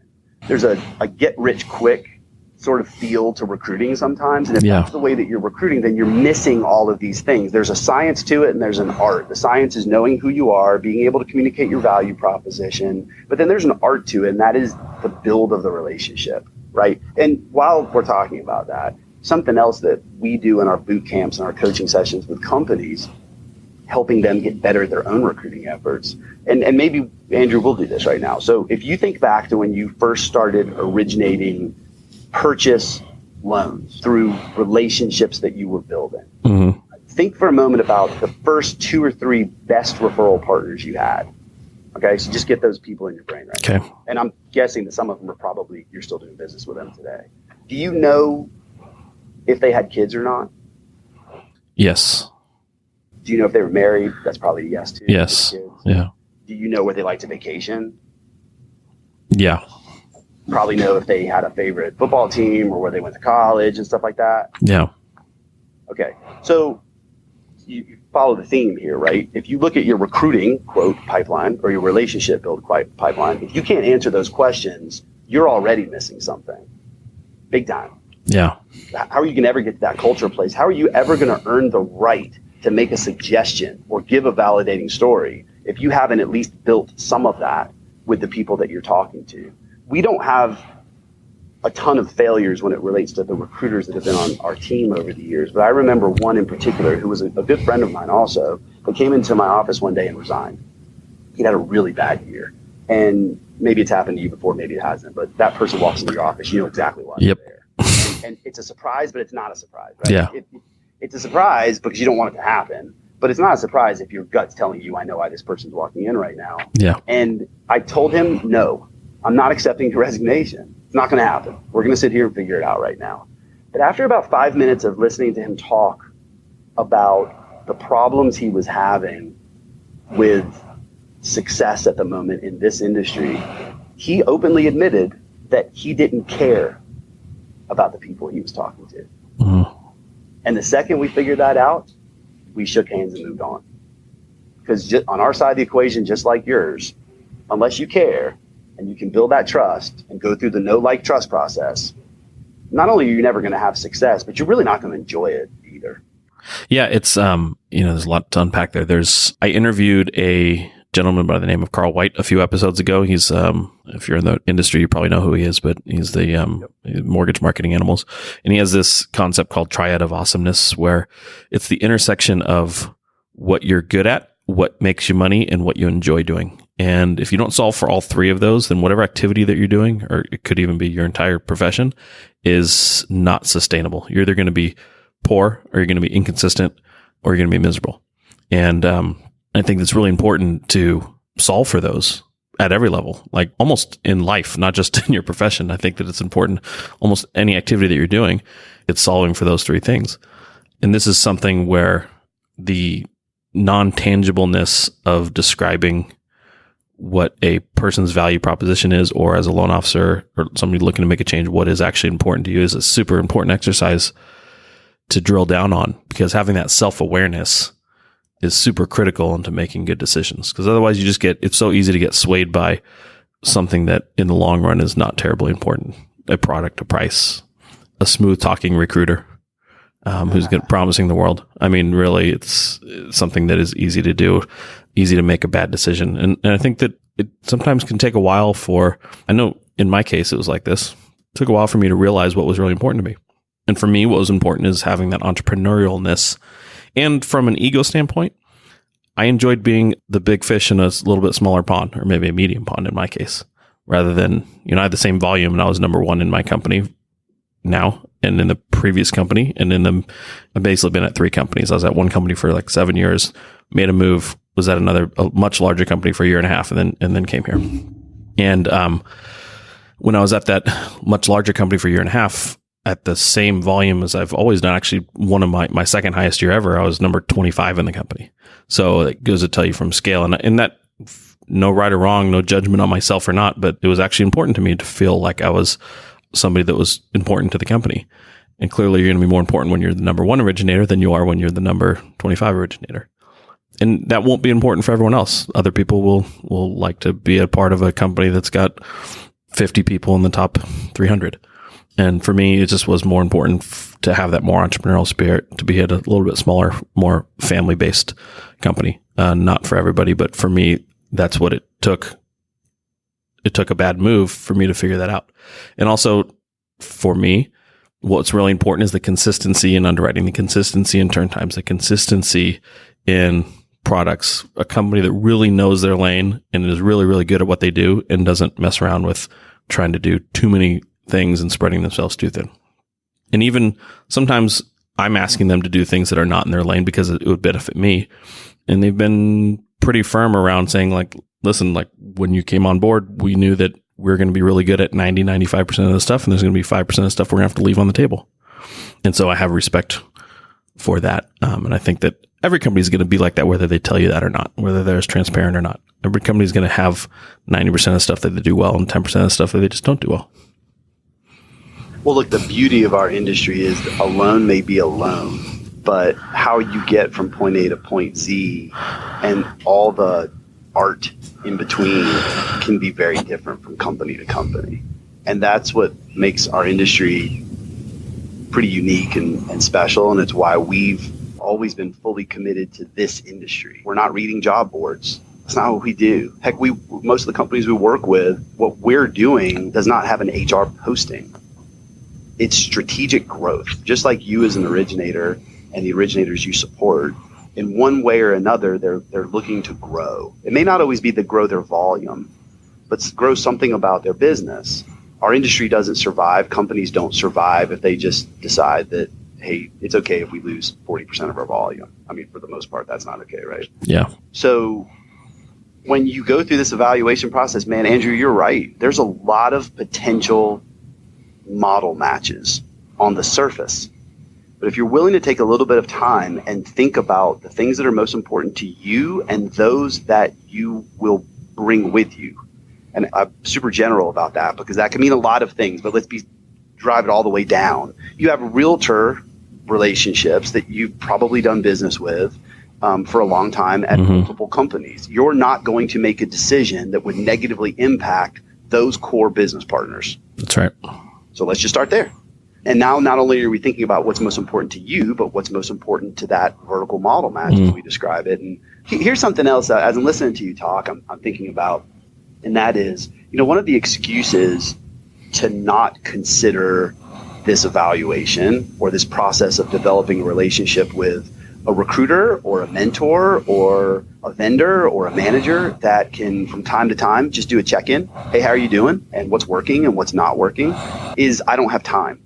There's a get-rich-quick sort of feel to recruiting sometimes. And if that's the way that you're recruiting, then you're missing all of these things. There's a science to it and there's an art. The science is knowing who you are, being able to communicate your value proposition. But then there's an art to it, and that is the build of the relationship, right? And while we're talking about that, something else that we do in our boot camps and our coaching sessions with companies, helping them get better at their own recruiting efforts. And maybe, Andrew, we'll do this right now. So if you think back to when you first started originating purchase loans through relationships that you were building, think for a moment about the first 2 or 3 best referral partners you had. Okay, so just get those people in your brain right now. And I'm guessing that some of them are probably, you're still doing business with them today. Do you know if they had kids or not? Yes. Do you know if they were married? That's probably a yes too. Yes. Yeah. Do you know where they like to vacation? Yeah. Probably know if they had a favorite football team or where they went to college and stuff like that. Yeah. Okay. So you follow the theme here, right? If you look at your recruiting, quote, pipeline, or your relationship build pipeline, if you can't answer those questions, you're already missing something. Big time. Yeah. How are you going to ever get to that culture place? How are you ever going to earn the right to make a suggestion or give a validating story if you haven't at least built some of that with the people that you're talking to? We don't have a ton of failures when it relates to the recruiters that have been on our team over the years. But I remember one in particular who was a good friend of mine also, that came into my office one day and resigned. He'd had a really bad year. And maybe it's happened to you before, maybe it hasn't. But that person walks into your office, you know exactly why they're there. And it's a surprise, but it's not a surprise, right? Yeah. It's a surprise because you don't want it to happen. But it's not a surprise if your gut's telling you, I know why this person's walking in right now. Yeah. And I told him, no, I'm not accepting your resignation. It's not going to happen. We're going to sit here and figure it out right now. But after about 5 minutes of listening to him talk about the problems he was having with success at the moment in this industry, he openly admitted that he didn't care about the people he was talking to. And the second we figured that out, we shook hands and moved on. Because on our side of the equation, just like yours, unless you care and you can build that trust and go through the no-like trust process, not only are you never going to have success, but you're really not going to enjoy it either. Yeah, it's there's a lot to unpack there. I interviewed a gentleman by the name of Carl White a few episodes ago. He's if you're in the industry, you probably know who he is, but he's the mortgage marketing animals. And he has this concept called triad of awesomeness, where it's the intersection of what you're good at, what makes you money, and what you enjoy doing. And if you don't solve for all 3 of those, then whatever activity that you're doing, or it could even be your entire profession, is not sustainable. You're either going to be poor, or you're going to be inconsistent, or you're going to be miserable. And I think it's really important to solve for those at every level, like almost in life, not just in your profession. I think that it's important, almost any activity that you're doing, it's solving for those 3 things. And this is something where the non-tangibleness of describing what a person's value proposition is, or as a loan officer or somebody looking to make a change, what is actually important to you, is a super important exercise to drill down on, because having that self-awareness is super critical into making good decisions. Because otherwise it's so easy to get swayed by something that in the long run is not terribly important. A product, a price, a smooth talking recruiter who's promising the world. I mean, really, it's something that is easy to do, easy to make a bad decision. And I think that it sometimes can take a while I know in my case, it was like this. It took a while for me to realize what was really important to me. And for me, what was important is having that entrepreneurialness. And from an ego standpoint, I enjoyed being the big fish in a little bit smaller pond, or maybe a medium pond in my case, rather than, I had the same volume and I was number 1 in my company now and in the previous company. And I've basically been at 3 companies. I was at one company for like 7 years, made a move, was at a much larger company for a year and a half, and then came here. And when I was at that much larger company for a year and a half, at the same volume as I've always done, actually one of my second highest year ever, I was number 25 in the company. So it goes to tell you from scale, and that, no right or wrong, no judgment on myself or not, but it was actually important to me to feel like I was somebody that was important to the company. And clearly you're going to be more important when you're the number 1 originator than you are when you're the number 25 originator. And that won't be important for everyone else. Other people will like to be a part of a company that's got 50 people in the top 300. And for me, it just was more important to have that more entrepreneurial spirit, to be at a little bit smaller, more family-based company. Not for everybody, but for me, that's what it took. It took a bad move for me to figure that out. And also for me, what's really important is the consistency in underwriting, the consistency in turn times, the consistency in products. A company that really knows their lane and is really, really good at what they do and doesn't mess around with trying to do too many things and spreading themselves too thin. And even sometimes I'm asking them to do things that are not in their lane because it would benefit me. And they've been pretty firm around saying, like, listen, like when you came on board, we knew that we're going to be really good at 90, 95% of the stuff. And there's going to be 5% of stuff we're going to have to leave on the table. And so I have respect for that. And I think that every company is going to be like that, whether they tell you that or not, whether they're as transparent or not. Every company is going to have 90% of stuff that they do well and 10% of stuff that they just don't do well. Well, look, the beauty of our industry is a loan may be a loan, but how you get from point A to point Z and all the art in between can be very different from company to company. And that's what makes our industry pretty unique and special. And it's why we've always been fully committed to this industry. We're not reading job boards. That's not what we do. Heck, most of the companies we work with, what we're doing does not have an HR posting. It's strategic growth. Just like you as an originator and the originators you support, in one way or another, they're looking to grow. It may not always be to grow their volume, but grow something about their business. Our industry doesn't survive. Companies don't survive if they just decide that, hey, it's okay if we lose 40% of our volume. I mean, for the most part, that's not okay, right? Yeah. So when you go through this evaluation process, man, Andrew, you're right. There's a lot of potential model matches on the surface. But if you're willing to take a little bit of time and think about the things that are most important to you and those that you will bring with you, and I'm super general about that because that can mean a lot of things, but drive it all the way down. You have realtor relationships that you've probably done business with for a long time at multiple companies. You're not going to make a decision that would negatively impact those core business partners. That's right. So let's just start there. And now not only are we thinking about what's most important to you, but what's most important to that vertical model match as we describe it. And here's something else as I'm listening to you talk, I'm thinking about, and that is, one of the excuses to not consider this evaluation or this process of developing a relationship with a recruiter or a mentor or a vendor or a manager that can from time to time just do a check-in. Hey, how are you doing? And what's working and what's not working is I don't have time.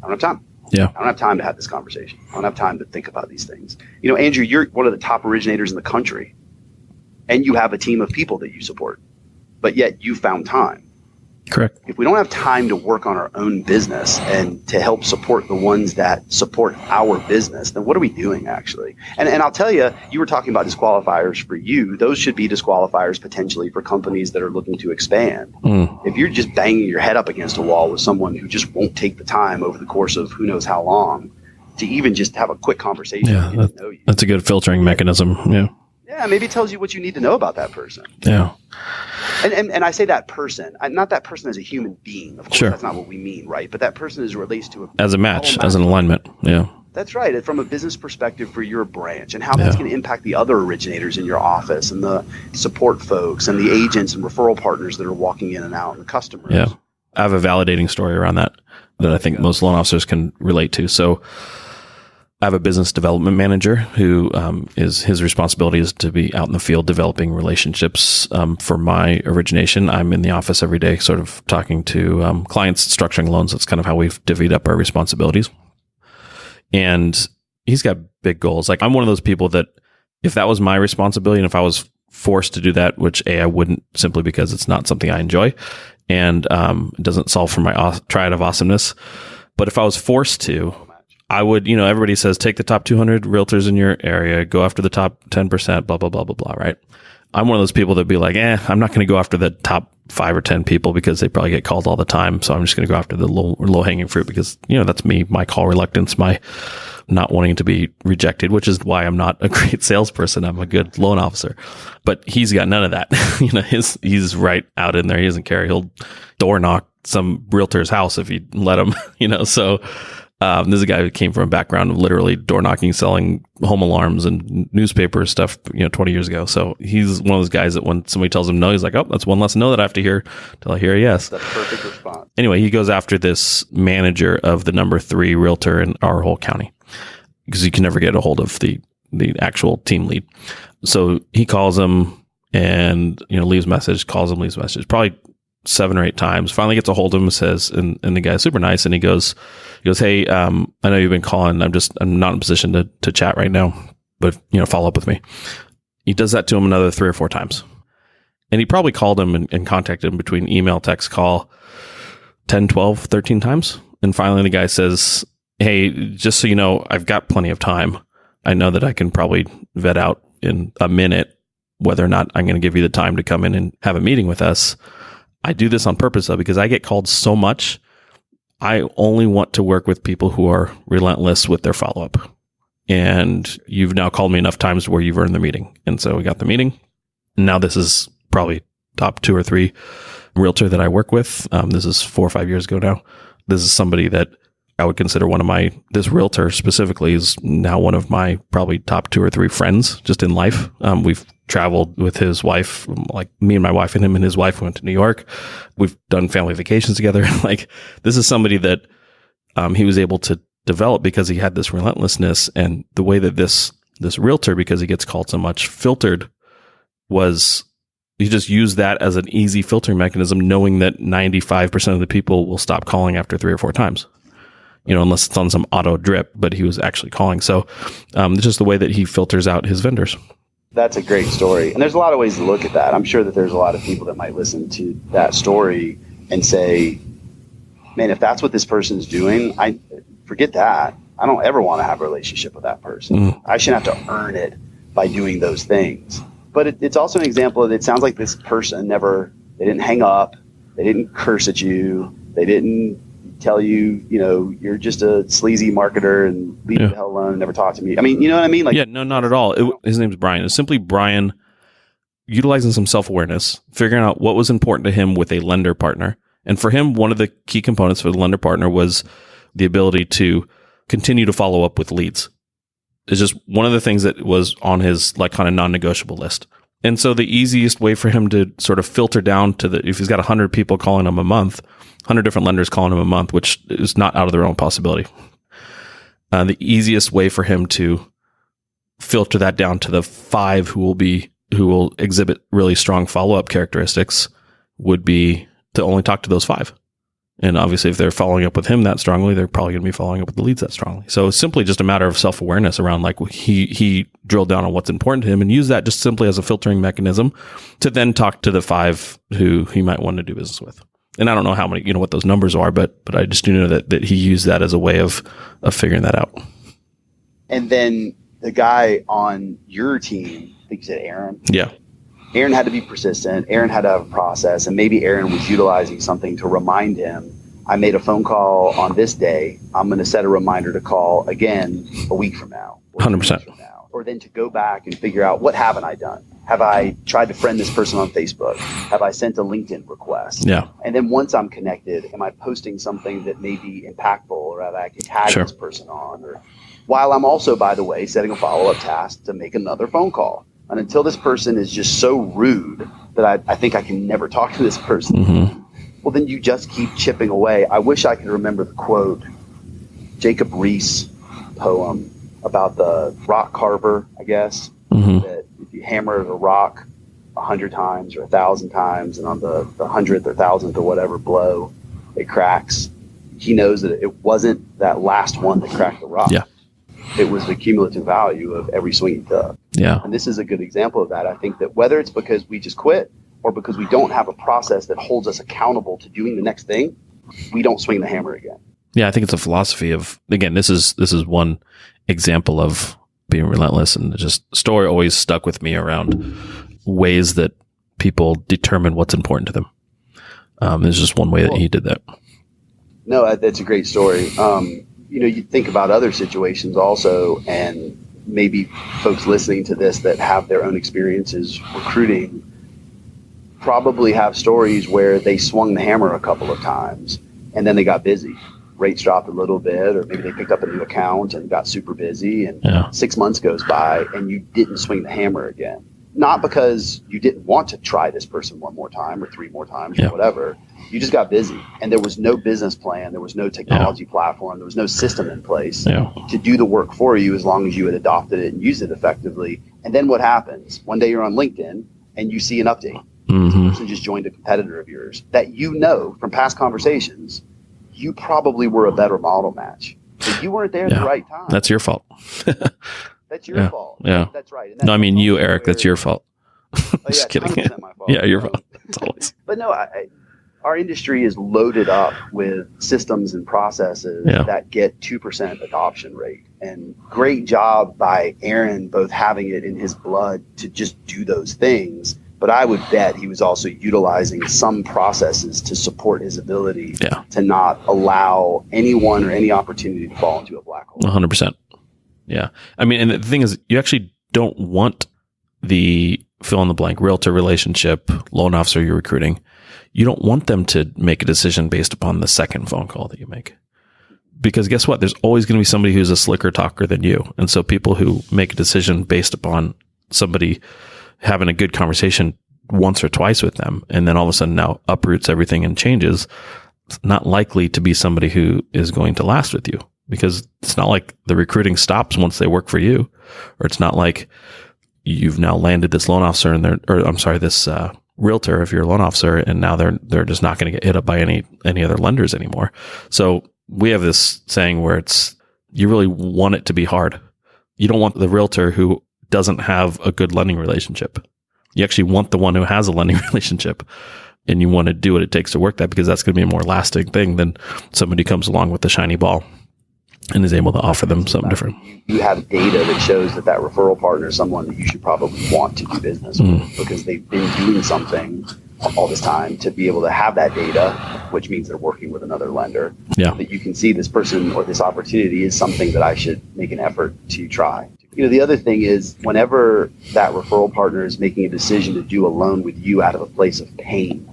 I don't have time. Yeah. I don't have time to have this conversation. I don't have time to think about these things. Andrew, you're one of the top originators in the country and you have a team of people that you support, but yet you found time. Correct. If we don't have time to work on our own business and to help support the ones that support our business, then what are we doing actually? And I'll tell you, you were talking about disqualifiers for you. Those should be disqualifiers potentially for companies that are looking to expand. If you're just banging your head up against a wall with someone who just won't take the time over the course of who knows how long to even just have a quick conversation. Yeah, that's a good filtering mechanism. Yeah. Yeah, maybe it tells you what you need to know about that person. Yeah. And I say that person, not that person as a human being. Of course, sure. That's not what we mean, right? But that person is relates to as a match, as an alignment. Yeah. That's right. From a business perspective for your branch and how that's going to impact the other originators in your office and the support folks and the agents and referral partners that are walking in and out and the customers. Yeah. I have a validating story around that I think most loan officers can relate to. So I have a business development manager who his responsibility is to be out in the field developing relationships for my origination. I'm in the office every day sort of talking to clients, structuring loans. That's kind of how we've divvied up our responsibilities. And he's got big goals. Like I'm one of those people that if that was my responsibility and if I was forced to do that, which I wouldn't simply because it's not something I enjoy and it doesn't solve for my triad of awesomeness. But if I was forced to, I would, everybody says, take the top 200 realtors in your area, go after the top 10%, blah, blah, blah, blah, blah, right? I'm one of those people that be like, I'm not going to go after the top 5 or 10 people because they probably get called all the time. So I'm just going to go after the low hanging fruit because, that's me, my call reluctance, my not wanting to be rejected, which is why I'm not a great salesperson. I'm a good loan officer, but he's got none of that. He's right out in there. He doesn't care. He'll door knock some realtor's house if you let him, so This is a guy who came from a background of literally door knocking, selling home alarms and newspaper stuff, 20 years ago. So he's one of those guys that when somebody tells him no, he's like, oh, that's one less no that I have to hear till I hear a yes. That's a perfect response. Anyway, he goes after this manager of the number 3 realtor in our whole county because he can never get a hold of the actual team lead. So he calls him and, leaves message, calls him, leaves message, probably 7 or 8 times. Finally gets a hold of him, says, and the guy's super nice. And he goes, hey, I know you've been calling. I'm not in a position to chat right now, but follow up with me. He does that to him another 3 or 4 times. And he probably called him and contacted him between email, text, call 10, 12, 13 times. And finally the guy says, hey, just so you know, I've got plenty of time. I know that I can probably vet out in a minute whether or not I'm going to give you the time to come in and have a meeting with us. I do this on purpose, though, because I get called so much. I only want to work with people who are relentless with their follow-up. And you've now called me enough times where you've earned the meeting. And so we got the meeting. Now this is probably top 2 or 3 realtor that I work with. This is 4 or 5 years ago now. This is somebody that I would consider this realtor specifically is now one of my probably top 2 or 3 friends just in life. We've traveled with his wife, like me and my wife and him and his wife went to New York. We've done family vacations together. Like this is somebody that he was able to develop because he had this relentlessness, and the way that this realtor, because he gets called so much, filtered was he just used that as an easy filtering mechanism, knowing that 95% of the people will stop calling after 3 or 4 times. Unless it's on some auto drip, but he was actually calling. So it's just the way that he filters out his vendors. That's a great story. And there's a lot of ways to look at that. I'm sure that there's a lot of people that might listen to that story and say, man, if that's what this person's doing, I forget that. I don't ever want to have a relationship with that person. I shouldn't have to earn it by doing those things. But it's also an example of, it sounds like this person they didn't hang up. They didn't curse at you. They didn't tell you, you're just a sleazy marketer and leave me the hell alone and never talk to me. I mean, you know what I mean? No, not at all. His name's Brian. It's simply Brian utilizing some self-awareness, figuring out what was important to him with a lender partner. And for him, one of the key components for the lender partner was the ability to continue to follow up with leads. It's just one of the things that was on his kind of non-negotiable list. And so the easiest way for him to sort of filter down to if he's got 100 people calling him a month, 100 different lenders calling him a month, which is not out of the realm of possibility. The easiest way for him to filter that down to the 5 who will exhibit really strong follow-up characteristics would be to only talk to those 5. And obviously, if they're following up with him that strongly, they're probably going to be following up with the leads that strongly. So it's simply just a matter of self-awareness around he drilled down on what's important to him and use that just simply as a filtering mechanism to then talk to the 5 who he might want to do business with. And I don't know how many, what those numbers are, but I just do know that he used that as a way of figuring that out. And then the guy on your team, I think you said Aaron. Yeah. Aaron had to be persistent. Aaron had to have a process, and maybe Aaron was utilizing something to remind him, I made a phone call on this day. I'm going to set a reminder to call again a week from now. 100%. Or then to go back and figure out, what haven't I done? Have I tried to friend this person on Facebook? Have I sent a LinkedIn request? Yeah. And then once I'm connected, am I posting something that may be impactful, or have I can tag this person on? Or while I'm also, by the way, setting a follow-up task to make another phone call. And until this person is just so rude that I think I can never talk to this person, well, then you just keep chipping away. I wish I could remember the quote, Jacob Riis poem about the rock carver, I guess, that if you hammer a rock 100 times or 1,000 times, and on the 100th or 1,000th or whatever blow, it cracks. He knows that it wasn't that last one that cracked the rock. Yeah. It was the cumulative value of every swing he took. Yeah. And this is a good example of that. I think that whether it's because we just quit or because we don't have a process that holds us accountable to doing the next thing, we don't swing the hammer again. Yeah, I think it's a philosophy of, again, this is one example of being relentless, and just story always stuck with me around ways that people determine what's important to them. There's just one way that he did that. No, that's a great story. You think about other situations also, and maybe folks listening to this that have their own experiences recruiting probably have stories where they swung the hammer a couple of times and then they got busy, rates dropped a little bit, or maybe they picked up a new account and got super busy, and 6 months goes by and you didn't swing the hammer again. Not because you didn't want to try this person one more time or 3 more times or whatever. You just got busy, and there was no business plan. There was no technology platform. There was no system in place to do the work for you as long as you had adopted it and used it effectively. And then what happens? One day you're on LinkedIn and you see an update. This person just joined a competitor of yours that you know from past conversations, you probably were a better model match. But you weren't there at the right time. That's your fault. That's your fault. Yeah. That's right. No, I mean you, Eric. That's your fault. Just kidding. My fault. Yeah, your fault. Always. But no, our industry is loaded up with systems and processes that get 2% adoption rate. And great job by Aaron, both having it in his blood to just do those things. But I would bet he was also utilizing some processes to support his ability to not allow anyone or any opportunity to fall into a black hole. 100%. Yeah. I mean, and the thing is, you actually don't want the fill in the blank realtor relationship, loan officer you're recruiting. You don't want them to make a decision based upon the second phone call that you make. Because guess what? There's always going to be somebody who's a slicker talker than you. And so people who make a decision based upon somebody having a good conversation once or twice with them, and then all of a sudden now uproots everything and changes, it's not likely to be somebody who is going to last with you, because it's not like the recruiting stops once they work for you, or it's not like you've now landed this loan officer and this realtor if you're a loan officer, and now they're just not going to get hit up by any other lenders anymore. So we have this saying where you really want it to be hard. You don't want the realtor who doesn't have a good lending relationship. You actually want the one who has a lending relationship, and you want to do what it takes to work that, because that's going to be a more lasting thing than somebody who comes along with the shiny ball and is able to offer them something different. You have data that shows that referral partner is someone that you should probably want to do business with, because they've been doing something all this time to be able to have that data, which means they're working with another lender. Yeah. That you can see this person or this opportunity is something that I should make an effort to try. The other thing is, whenever that referral partner is making a decision to do a loan with you out of a place of pain,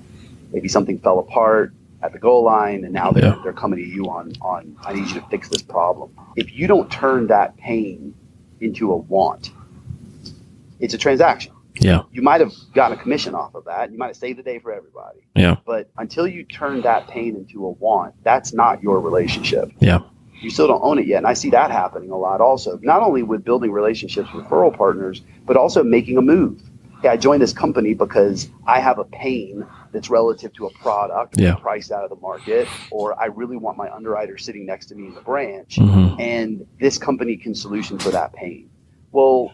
maybe something fell apart at the goal line, and now they're coming to you on I need you to fix this problem. If you don't turn that pain into a want, it's a transaction. Yeah. You might have gotten a commission off of that. You might have saved the day for everybody. Yeah. But until you turn that pain into a want, that's not your relationship. Yeah. You still don't own it yet. And I see that happening a lot also, not only with building relationships with referral partners, but also making a move. Hey, I joined this company because I have a pain that's relative to a product priced out of the market, or I really want my underwriter sitting next to me in the branch, and this company can solution for that pain. Well,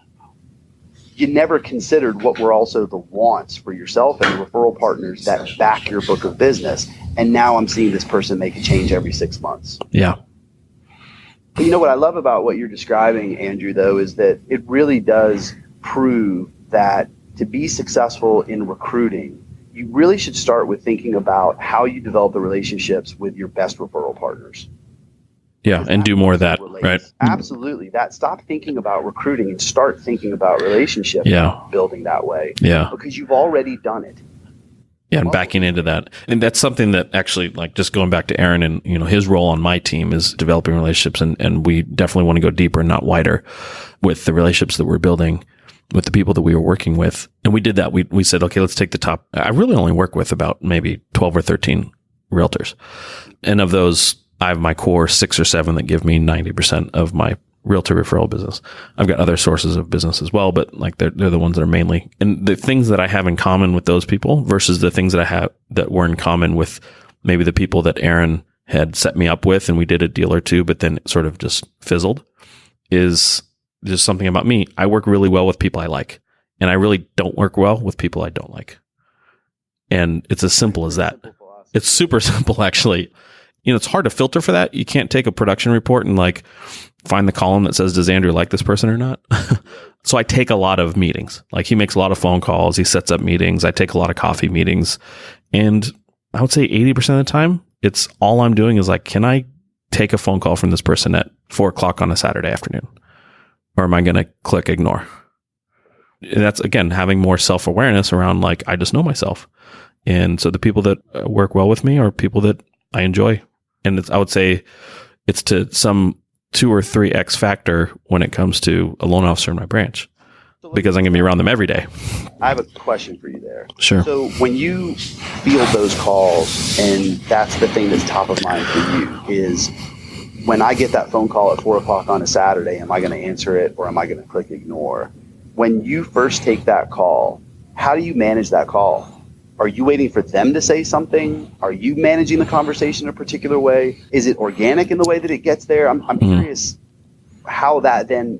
you never considered what were also the wants for yourself and the referral partners that back your book of business. And now I'm seeing this person make a change every 6 months. Yeah. You know what I love about what you're describing, Andrew, though, is that it really does prove that to be successful in recruiting, you really should start with thinking about how you develop the relationships with your best referral partners. Yeah, and do more of that, right? Absolutely. Stop thinking about recruiting and start thinking about relationship building that way. Yeah. Because you've already done it. Yeah, and backing into that. And that's something that actually, like, just going back to Aaron and, his role on my team is developing relationships. And we definitely want to go deeper and not wider with the relationships that we're building with the people that we were working with. And we did that. We said, okay, let's take the top. I really only work with about maybe 12 or 13 realtors. And of those, I have my core 6 or 7 that give me 90% of my realtor referral business. I've got other sources of business as well, but like they're the ones that are mainly, and the things that I have in common with those people versus the things that I have that were in common with maybe the people that Aaron had set me up with, and we did a deal or two, but then it sort of just fizzled, is just something about me. I work really well with people I like, and I really don't work well with people I don't like. And it's as simple as that. It's super simple, actually. It's hard to filter for that. You can't take a production report and like find the column that says, does Andrew like this person or not? So I take a lot of meetings. Like, he makes a lot of phone calls. He sets up meetings. I take a lot of coffee meetings. And I would say 80% of the time, it's all I'm doing is like, can I take a phone call from this person at 4:00 on a Saturday afternoon? Or am I going to click ignore? And that's, again, having more self-awareness around, like, I just know myself. And so the people that work well with me are people that I enjoy And I would say it's to some 2 or 3x factor when it comes to a loan officer in my branch, because I'm going to be around them every day. I have a question for you there. Sure. So when you field those calls, and that's the thing that's top of mind for you, is when I get that phone call at 4:00 on a Saturday, am I going to answer it or am I going to click ignore? When you first take that call, how do you manage that call? Are you waiting for them to say something? Are you managing the conversation in a particular way? Is it organic in the way that it gets there? I'm curious how that then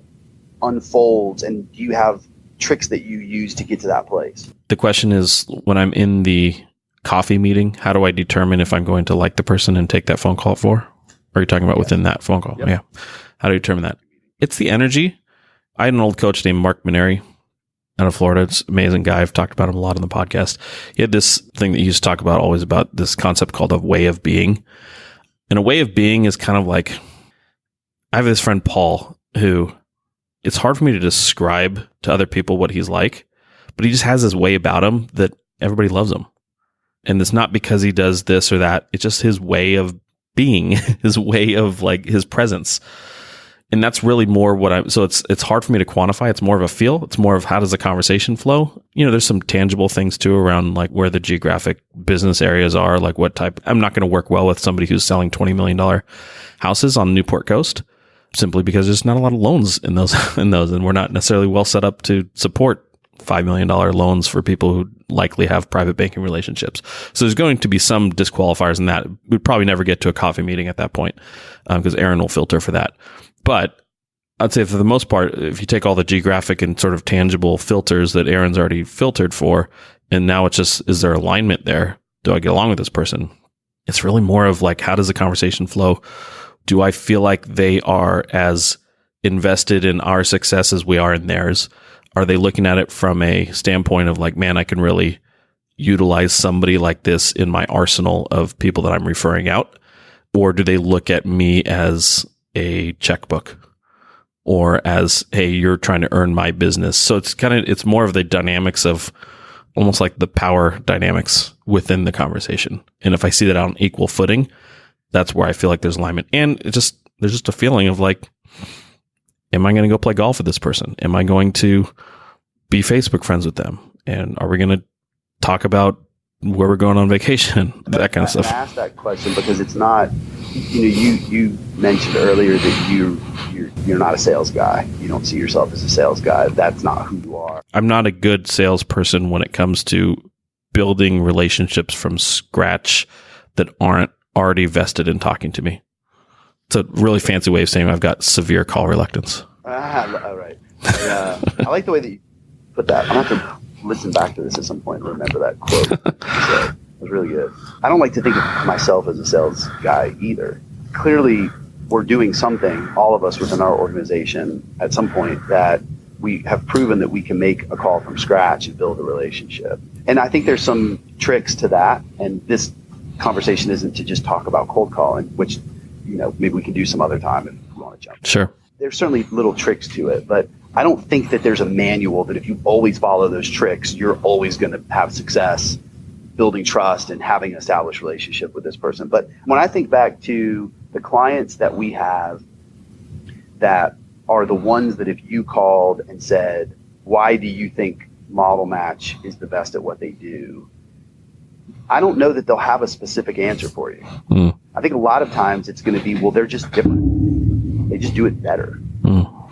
unfolds, and do you have tricks that you use to get to that place? The question is, when I'm in the coffee meeting, how do I determine if I'm going to like the person and take that phone call for? Or are you talking about within that phone call? Yep. Yeah. How do you determine that? It's the energy. I had an old coach named Mark Maneri out of Florida. It's an amazing guy. I've talked about him a lot on the podcast. He had this thing that he used to talk about always, about this concept called a way of being. And a way of being is kind of like, I have this friend, Paul, who it's hard for me to describe to other people what he's like, but he just has this way about him that everybody loves him. And it's not because he does this or that. It's just his way of being, his way of like his presence. And that's really more so it's hard for me to quantify. It's more of a feel. It's more of how does the conversation flow? There's some tangible things too around like where the geographic business areas are, like what type. I'm not going to work well with somebody who's selling $20 million houses on Newport Coast, simply because there's not a lot of loans in those, and we're not necessarily well set up to support $5 million loans for people who likely have private banking relationships. So there's going to be some disqualifiers in that. We'd probably never get to a coffee meeting at that point, because Aaron will filter for that. But I'd say for the most part, if you take all the geographic and sort of tangible filters that Aaron's already filtered for, and now it's just, is there alignment there? Do I get along with this person? It's really more of like, how does the conversation flow? Do I feel like they are as invested in our success as we are in theirs? Are they looking at it from a standpoint of like, man, I can really utilize somebody like this in my arsenal of people that I'm referring out? Or do they look at me as a checkbook, or as, hey, you're trying to earn my business? So it's more of the dynamics of almost like the power dynamics within the conversation. And if I see that on equal footing, that's where I feel like there's alignment. And there's just a feeling of like, am I going to go play golf with this person? Am I going to be Facebook friends with them? And are we going to talk about where we're going on vacation? That kind of stuff. I asked that question because it's not, you mentioned earlier that you're not a sales guy. You don't see yourself as a sales guy. That's not who you are. I'm not a good salesperson when it comes to building relationships from scratch that aren't already vested in talking to me. It's a really fancy way of saying I've got severe call reluctance. All right. I like the way that you put that. I'm going to have to listen back to this at some point and remember that quote. It was really good. I don't like to think of myself as a sales guy either. Clearly, we're doing something, all of us within our organization, at some point that we have proven that we can make a call from scratch and build a relationship. And I think there's some tricks to that. And this conversation isn't to just talk about cold calling, which maybe we can do some other time if you want to jump in. Sure. There's certainly little tricks to it, but I don't think that there's a manual that if you always follow those tricks, you're always going to have success building trust and having an established relationship with this person. But when I think back to the clients that we have that are the ones that if you called and said, why do you think Model Match is the best at what they do? I don't know that they'll have a specific answer for you. I think a lot of times it's going to be, well, they're just different. They just do it better.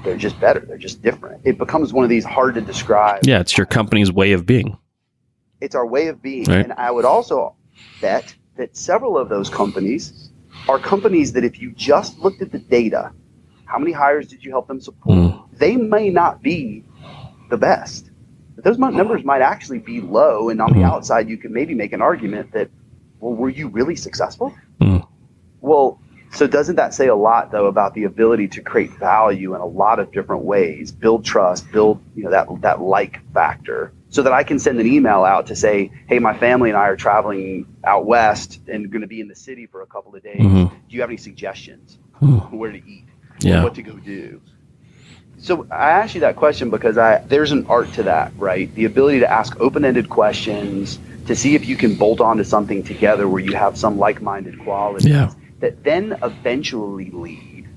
They're just better. They're just different. It becomes one of these hard to describe. Yeah, it's your company's way of being. It's our way of being. Right. And I would also bet that several of those companies are companies that if you just looked at the data, how many hires did you help them support? They may not be the best. But those numbers might actually be low. And on the outside, you could maybe make an argument that, well, were you really successful? Well, so doesn't that say a lot, though, about the ability to create value in a lot of different ways, build trust, build that like factor, so that I can send an email out to say, hey, my family and I are traveling out west and going to be in the city for a couple of days. Do you have any suggestions where to eat, or what to go do? So I asked you that question because there's an art to that, right? The ability to ask open-ended questions, to see if you can bolt onto something together where you have some like-minded qualities. that then eventually lead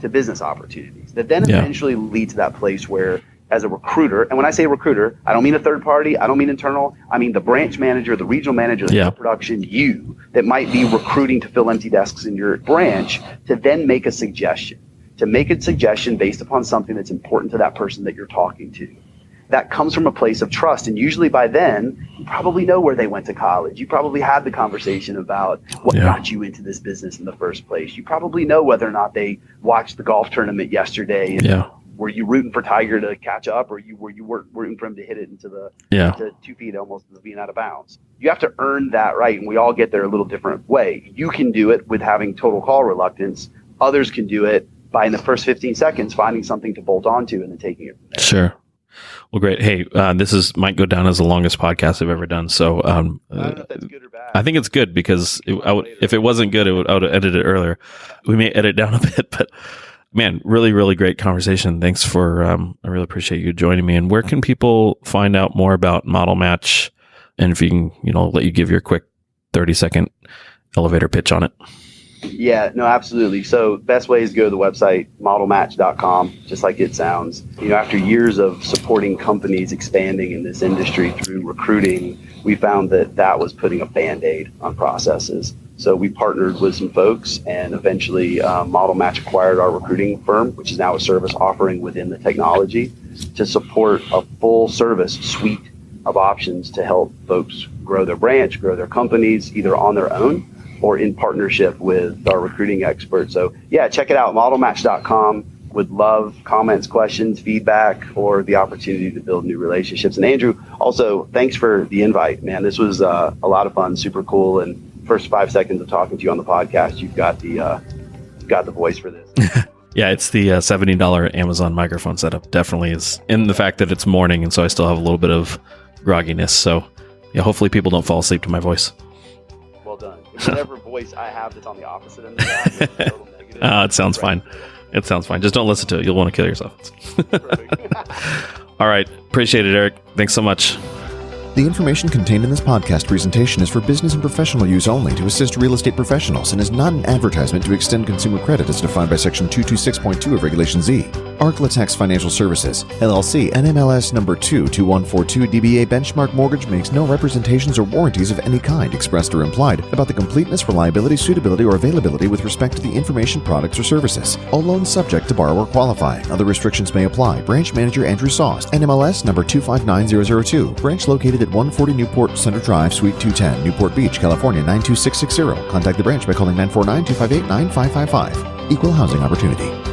to business opportunities, that then eventually lead to that place where, as a recruiter, and when I say recruiter, I don't mean a third party, I don't mean internal, I mean the branch manager, the regional manager, the production, you that might be recruiting to fill empty desks in your branch, to then make a suggestion, based upon something that's important to that person that you're talking to. That comes from a place of trust. And usually by then, you probably know where they went to college. You probably had the conversation about what got you into this business in the first place. You probably know whether or not they watched the golf tournament yesterday. And were you rooting for Tiger to catch up, or were you rooting for him to hit it into the into 2 feet almost being out of bounds? You have to earn that right, and we all get there a little different way. You can do it with having total call reluctance. Others can do it by, in the first 15 seconds, finding something to bolt onto and then taking it from there. Sure. Well, great. Hey, might go down as the longest podcast I've ever done. So I don't know if that's good or bad. I think it's good, because if it wasn't good, I would have edited it earlier. We may edit down a bit, but man, really, really great conversation. Thanks for, I really appreciate you joining me. And where can people find out more about Model Match? And if you can, let you give your quick 30-second elevator pitch on it. Yeah, no, absolutely. So best way is to go to the website, modelmatch.com, just like it sounds. After years of supporting companies expanding in this industry through recruiting, we found that was putting a Band-Aid on processes. So we partnered with some folks, and eventually Model Match acquired our recruiting firm, which is now a service offering within the technology, to support a full service suite of options to help folks grow their branch, grow their companies, either on their own or in partnership with our recruiting experts. So yeah, check it out, modelmatch.com. Would love comments, questions, feedback, or the opportunity to build new relationships. And Andrew, also, thanks for the invite, man. This was a lot of fun, super cool. And first 5 seconds of talking to you on the podcast, you've got the voice for this. Yeah, it's the $70 Amazon microphone setup. Definitely is, in the fact that it's morning, and so I still have a little bit of grogginess. So yeah, hopefully people don't fall asleep to my voice. Well done. Whatever voice I have that's on the opposite end of that is total negative. It sounds fine. It sounds fine. Just don't listen to it. You'll want to kill yourself. All right. Appreciate it, Eric. Thanks so much. The information contained in this podcast presentation is for business and professional use only to assist real estate professionals and is not an advertisement to extend consumer credit as defined by Section 226.2 of Regulation Z. Arklatex Financial Services, LLC, NMLS number 22142 DBA Benchmark Mortgage makes no representations or warranties of any kind, expressed or implied, about the completeness, reliability, suitability, or availability with respect to the information, products, or services. All loans subject to borrower qualifying. Other restrictions may apply. Branch Manager Andrew Sauce, NMLS number 259002. Branch located at 140 Newport Center Drive, Suite 210, Newport Beach, California 92660. Contact the branch by calling 949-258-9555. Equal housing opportunity.